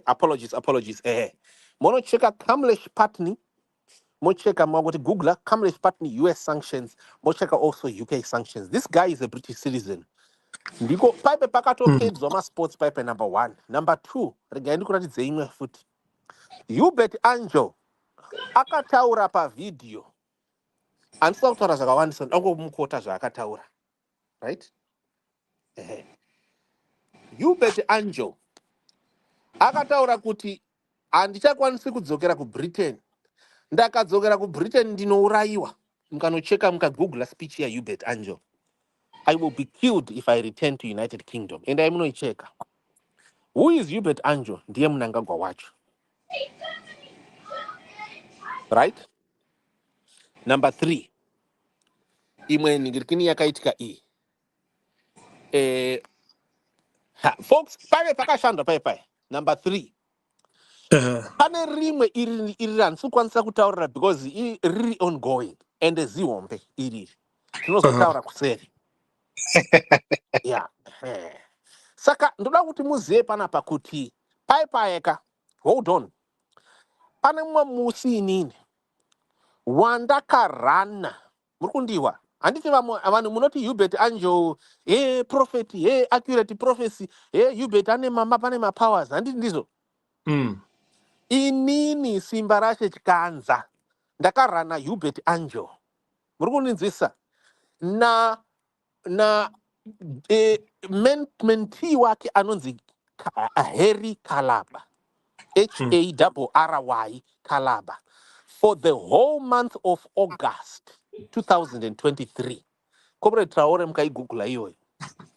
Apologies. Mono cheka Kamlesh Patni. Mocheka Magoti Googler, Kamlesh Patni US sanctions. Mocheka also UK sanctions. This guy is a British citizen. Ndiko pipe pakato page zoma sports pipe number 1. Number 2, regaini kuratidze imwe futi. Hubert Angel akataura pa video. Andisa kutaura zvakawandisa angomukota zvaakataura. Right? Hubert Angel akataura kuti handichakwanisi kudzokera ku Britain. Ndakadzokera ku Britain ndinouraiwa. Mukanocheka mukagoogla speech ya Hubert Angel. I will be killed if I return to United Kingdom. And I'm going to check. Who is Hubert Angel? Ndiye Mnangagwa wacho. Right? Number 3. Imwe ningirikini yakaitika i. Folks, pave pakashanda pai. Number 3. Pane rimwe iri handisukwanisa kutaurira because riri ongoing. And ziwombe iri. Tinozotaura kuseri. Yeah. Saka ndoda kuti muzive panapa kuti paipaeka. Hold on. Pane mumwe musi inini wandakarana murukundiwa handiti vanhu munoti Hubert Angel prophet accurate prophecy Hubert ane pane mapowers handiti ndizvo inini simba rashe chikanza ndakarana Hubert Angel murikuninzwisa na mentee wake anonzi Harry Kalaba HARRY Kalaba for the whole month of August 2023. Comrade Traore mukaigoogle iyoyo.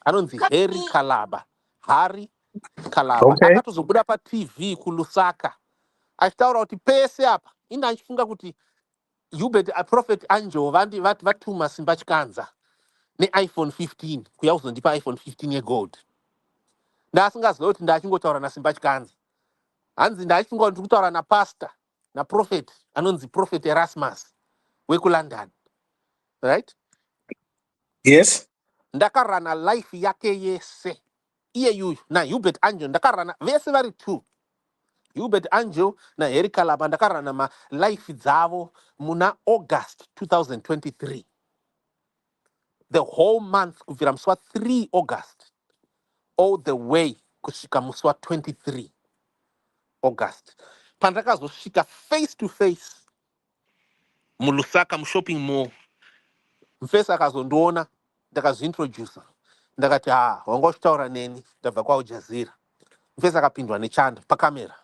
Anonzi Harry Kalaba. Okay. Akatozobuda pa TV kuLusaka. Achitaura kuti pese apa. Ina achifunga kuti Hubert Prophet Angel vatuma simba chikanza iPhone 15 kuya kuzondipa iPhone 15 yegold. Ndasingaziva kuti ndachingotaura nasimba chikanza. Hanzi ndachifunga kuti kutaura napastor na prophet anonzi Prophet Erasmus wekuLondon. Right? Yes. Ndakarana life yake yese. Iye yuyu na Hubert Angel ndakarana vese vari 2. Hubert Angel naHeri Kalaba ndakarana malife dzavo muna August 2023. The whole month kubvira musi 3 August all the way kusvika musi 23 August. Pandakazosvika face to face muLusaka mushopping mall. Mufesi akazondiona ndakazvintroducer. Ndakati wanga uchitaura neni ndabva kwaUjazira. Mufesi akapindwa nechando pakamera.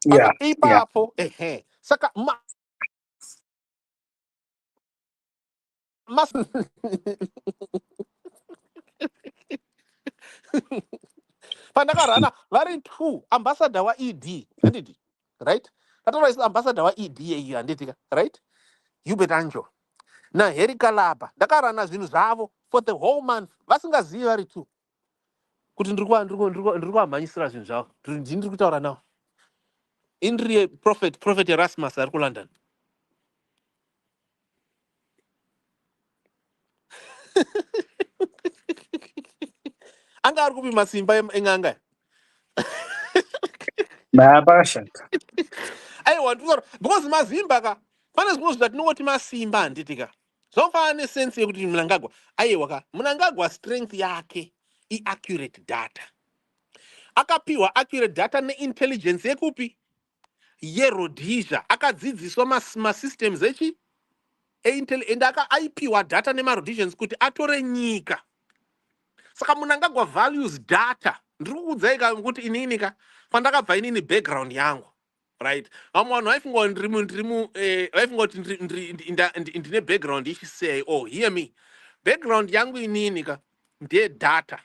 Yeah, yeah. Ipapo saka pandakarana vari 2 ambassador waED handiti, right? Ataura ambassador waED yeyi handitika, right? Hubert Angel naHeri Kalaba ndakarana zvinhu zvavo for the whole month vasingazivi vari 2 kuti ndiri kuamhanyisira zvinhu zvavo. Ndini ndiri kutaura navo. Indriye prophet Erasmus ari kuLondon. Anga ari kupi masimba eng'anga. Pakashata. Aiwa ndikutaura because mazimba ka pane zvimwe zvatinongoti masimba handitika. Zvinofanana nesense yekuti Mnangagwa aiwa ka Mnangagwa strength yake iaccurate data. Akapiwa accurate data neintelligence yekupi yeRhodesia. Akadzidziswa masystems echi ende aipiwa data nemaRhodesians kuti atore nyika. Saka Mnangagwa values data. Ndiri kukuudzai kuti inini ka pandakabva inini background yangu, right? Vamwe vanhu vaifunga kuti ndine background yechisei. Oh, hear me. Background yangu inini ka ndeye data.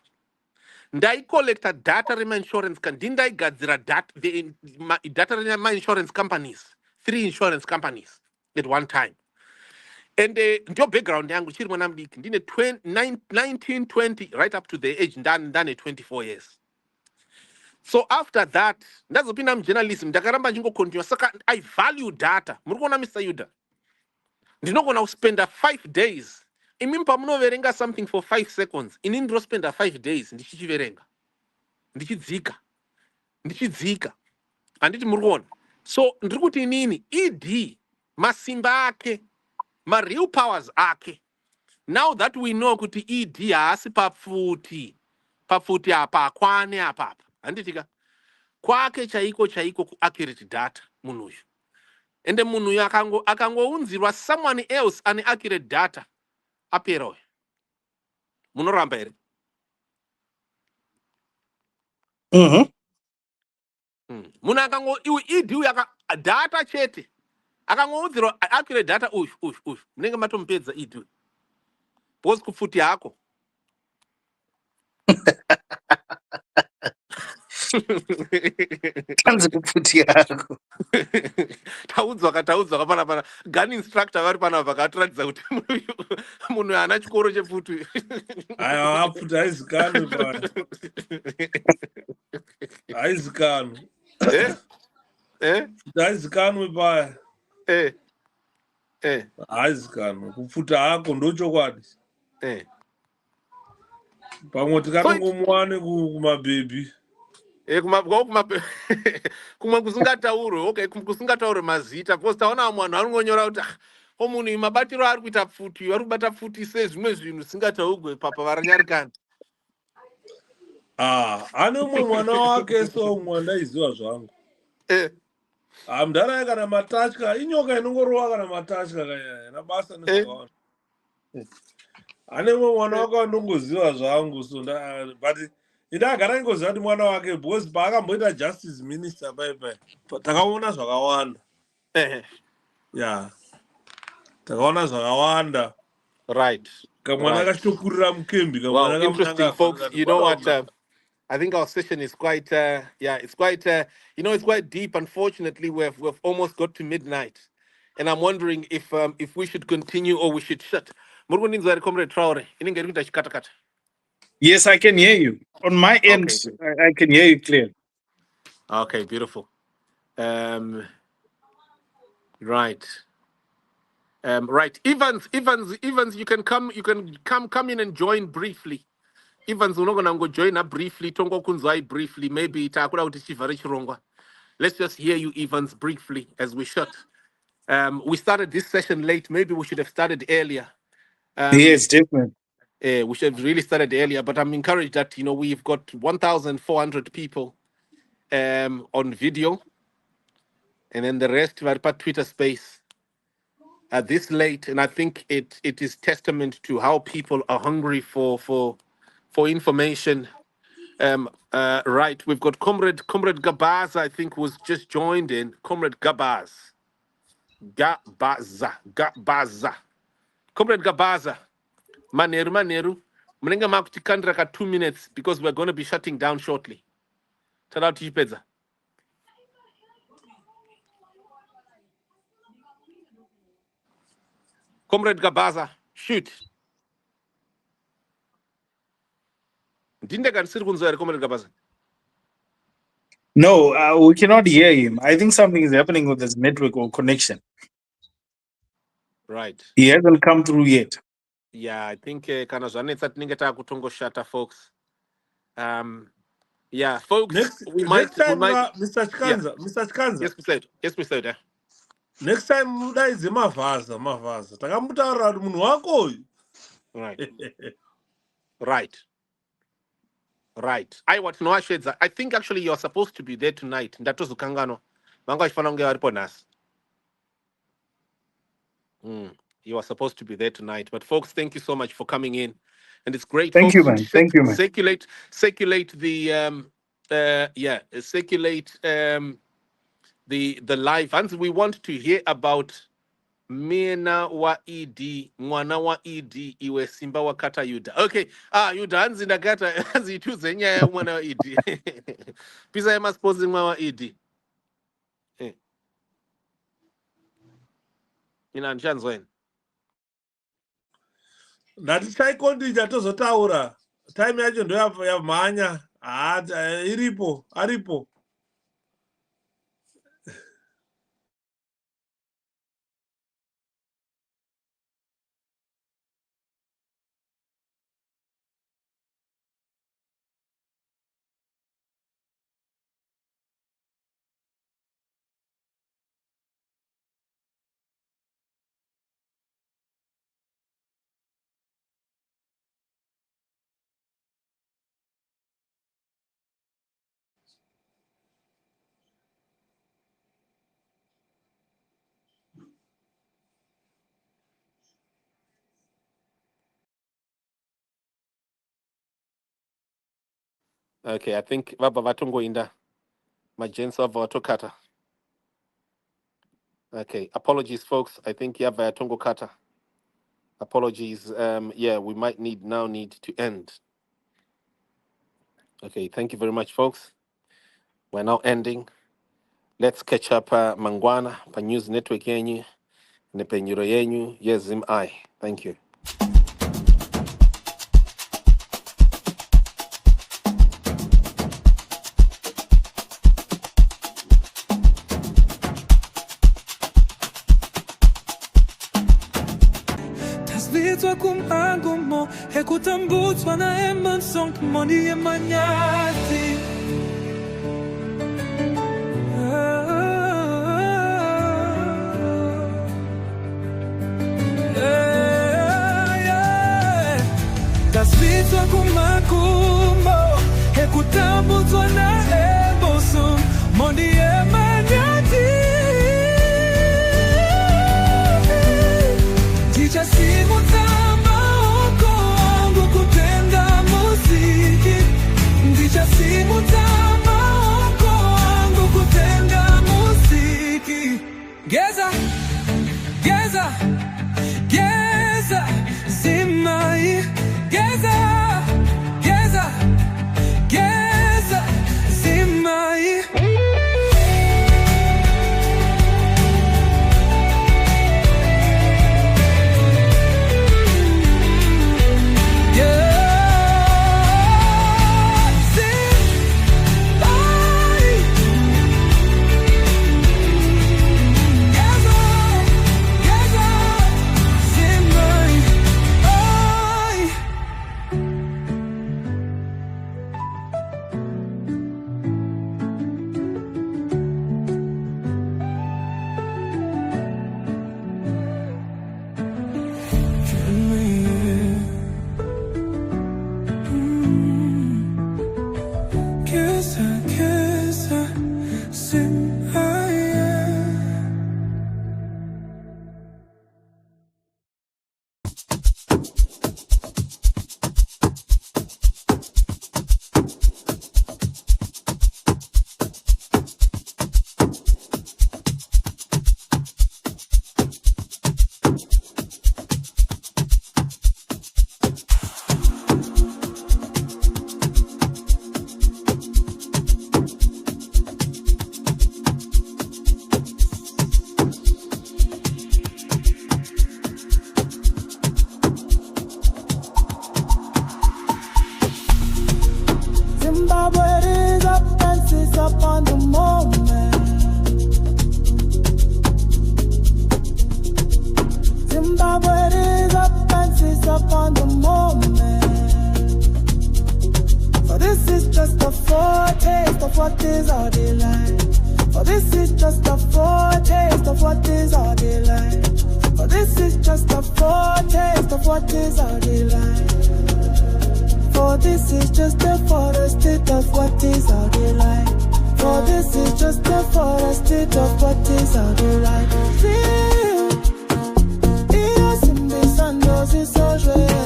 Ndaicollecta data remainsurance ka ndindaigadzira data remainsurance companies, 3 insurance companies at one time. And ndio background yangu chiri mwana mudiki ndine 1920 right up to the age ndane 24 years. So after that ndazopinda mujournalism ndakaramba ndingocontinua. Saka I value data. Muri kuona Mr. Yuda ndinogona kuspenda 5 days imi pamunoverenga something for 5 seconds ini ndinospenda 5 days ndichichiverenga ndichidzika handiti muri kuona. So ndiri kuti inini ED masimba ake real powers ake. Now that we know kuti ED haasi papfuti apa akwane apa handitika kwake chaiko kuaccurate data munhu uyu. Ende munhu uyu akangounzirwa someone else ane accurate data apera uyu. Munoramba here? Munhu ED uyu data chete akangounzirwa accurate data uyu munenge matomupedza ED uyu. Because kupfuti hako Tanzi kupfuti yako. taudzwa pana gun instructor vari pana vakatiratidza kuti munhu haana chikoro chepfuti. Aiwa apfuti haizikanwi paya. Haizikanwi. Haizikanwi paya. Haizikanwi. Kupfuta hako ndochokwadi. Pamwe tikanongomuwane kumabhebhi. Kumwe kusingataurwe. Okay, kusingataurwe mazita. Because taona mwanhu anongonyora kuti munhu mabatiro ari kuita pfuti, ari kubata pfuti sezvimwe zvinhu singataurwe papa varanyarikani. Ane umwe mwana wake so umwe ndaiziva zvangu. Mudhara kana matatya inyoka inongorova kana matatya kaya nabasa nezvakawanda. Ane umwe mwana wake andongoziva zvangu so but ndagara ngoziva kuti mwana wake because paakamboita justice minister paipai takaona zvakawanda. Yeah. Takaona zvakawanda. Right. Kamwana kachitokurira mukembi kamwana interesting folks. You know what? I think our session is quite it's quite it's quite deep. Unfortunately, we've almost got to midnight. And I'm wondering if we should continue or we should shut. Comrade Traore, Yes, I can hear you. On my end, okay. I can hear you clearly. Okay, beautiful. Right. Right. Evans, you can come in and join briefly. Evans unogona ngojoina briefly tongo kunzwai briefly maybe takuda kuti chivhare chirongwa. Let's just hear you Evans briefly as we shut. We started this session late. Maybe we should have started earlier. Yes, definitely. We should have really started earlier, but I'm encouraged that we've got 1,400 people on video, and then the rest were part Twitter space at this late. And I think it is testament to how people are hungry for information. Right, we've got Comrade Gabaz, I think, was just joined in. Comrade Gabaza. Comrade Gabaza. Maneru. Mrenga makutikandra ka 2 minutes because we're going to be shutting down shortly. Tada tichipedza. Comrade Gabaza, shoot. Dinde kanisiri kunzwa Comrade Gabaza. No, we cannot hear him. I think something is happening with his network or connection. Right. He hasn't come through yet. Yeah, I think kana zvanetsa tinenge takutongoshata folks. Yeah, folks. Next might. Mr. Chikanza, yeah. Mr. Chikanza. Yes, we said. Next time mudaidze mavhaza. Takamutaurira kuti munhu wako uyu. Right. I want to know Shedza. I think actually you're supposed to be there tonight. Ndatozukangano. Manga achifana kunge varipo nhasi. You are supposed to be there tonight. But folks, thank you so much for coming in. And it's great. Thank folks, you, man. Thank you, man. Circulate the circulate the live. And we want to hear about Mena wa Idi, Mwana wa Idi, iwe Simba wa kata Yuda. Okay. Yuda hanzi ndakata hanzi tuze nya ya Mwana wa Idi. Pisa ya maspozi Mwana wa Idi. Ina nchanzo eni. Ndati chaikondija tozotaura. Time yacho ndo yamhanya. Aripo. Okay, I think Baba Vatungo Inda. My gents of Vatokata. Okay, apologies, folks. I think you have Vatungo Kata. Apologies. We might need to end. Okay, thank you very much, folks. We're now ending. Let's catch up Mangwana, pa news network yenyu, nepenyuro yenyu, yezim I. Thank you. Tasvitswa kumangumo, hekutambutswa na emansonk moni emanyati. Tasvitswa kumangumo, hekutambutswa na emansonk moni emanyati. Geza, zimai. Geza, zimai. Geza. what is our delight. For this is just a foretaste of what is our delight. For this is just a foretaste of what is our delight. For this is just a foretaste of what is our delight. For this is just a foretaste of what is our delight. Yes, in the sun does it so joyeux.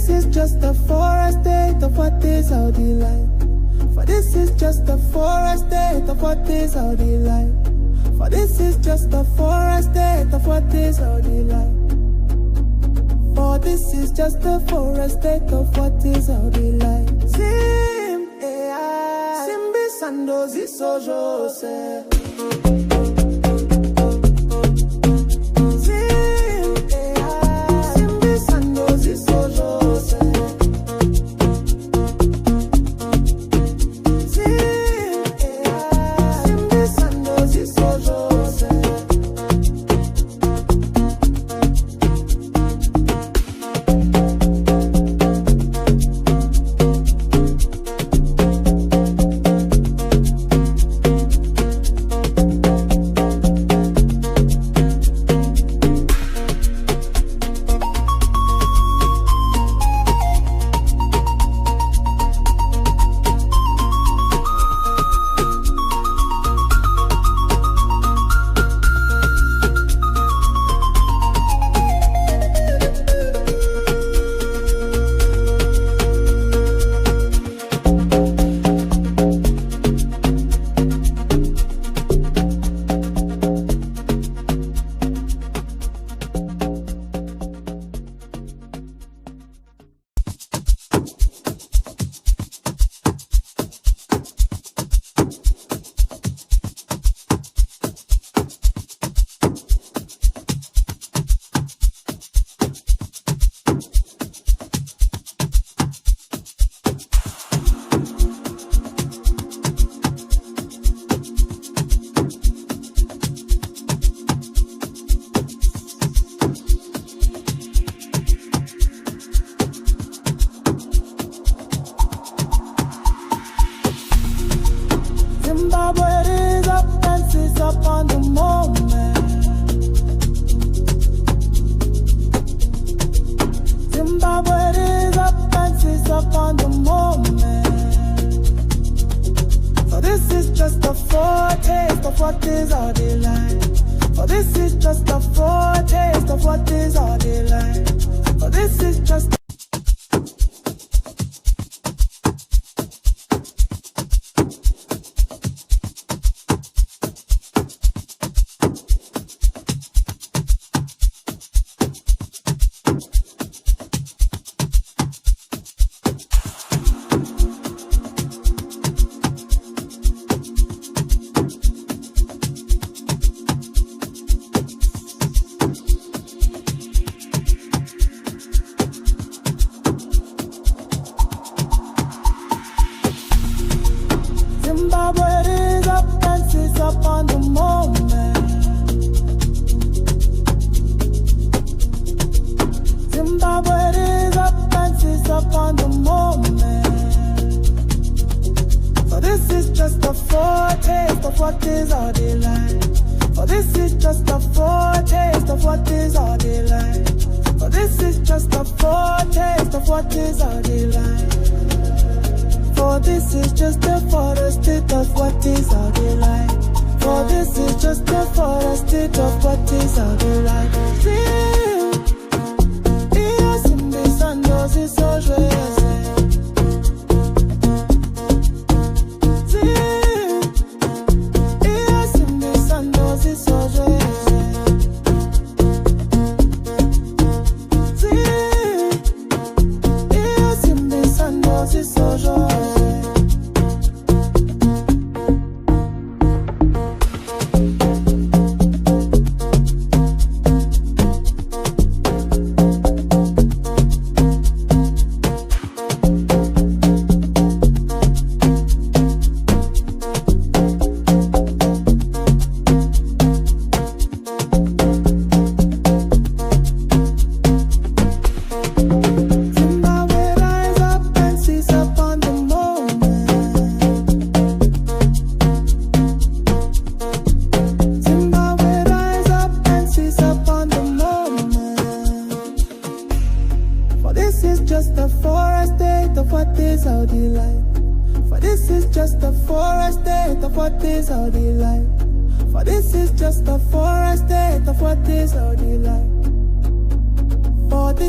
this is just a forest state of what is our delight. For this is just a forest state of what is our delight. For this is just a forest state of what is our delight. For this is just a forest state of what is our delight. Simbi sandozi sojo se. Simbi sandozi sojo se. Simbi sandozi sojo se.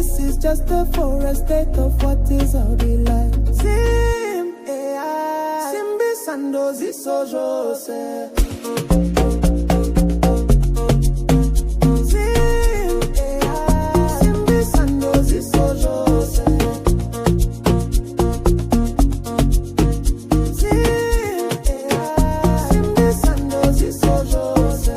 this is just a forest state of what is our delight. Simbi sandozi sojo se. Simbi sandozi sojo se. Simbi sandozi sojo se.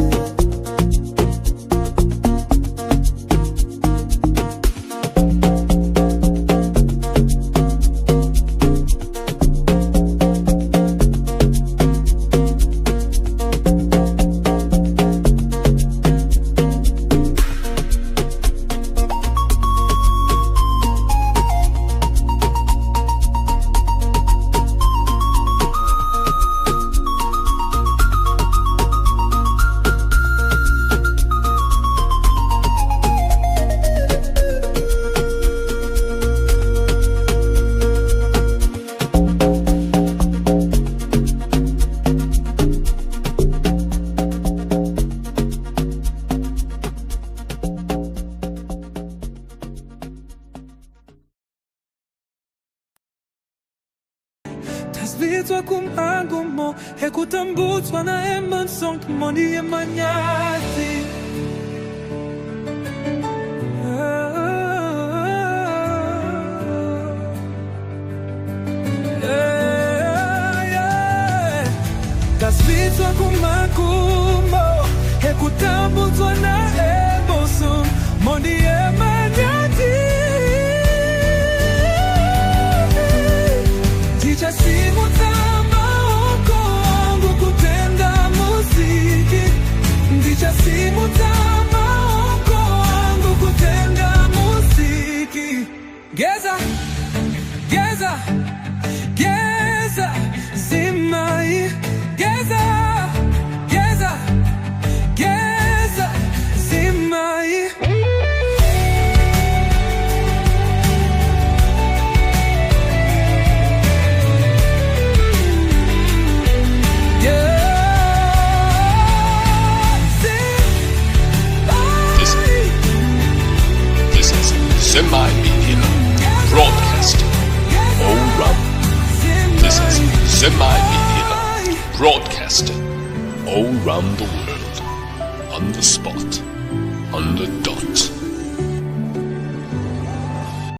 Tasvitswa kumangumo ekutambutswa na emansonk moni emanyati Tasvitswa kumangumo ekutambutswa na emansonk moni emanyati Dicha simutama oko wangu kutenda muziki Dicha simutama oko wangu kutenda muziki Geza, Geza, Geza, zimai Geza, Geza, Geza, zimai Semi-media broadcasting all round. This is semi-media broadcasting all round the world on the spot.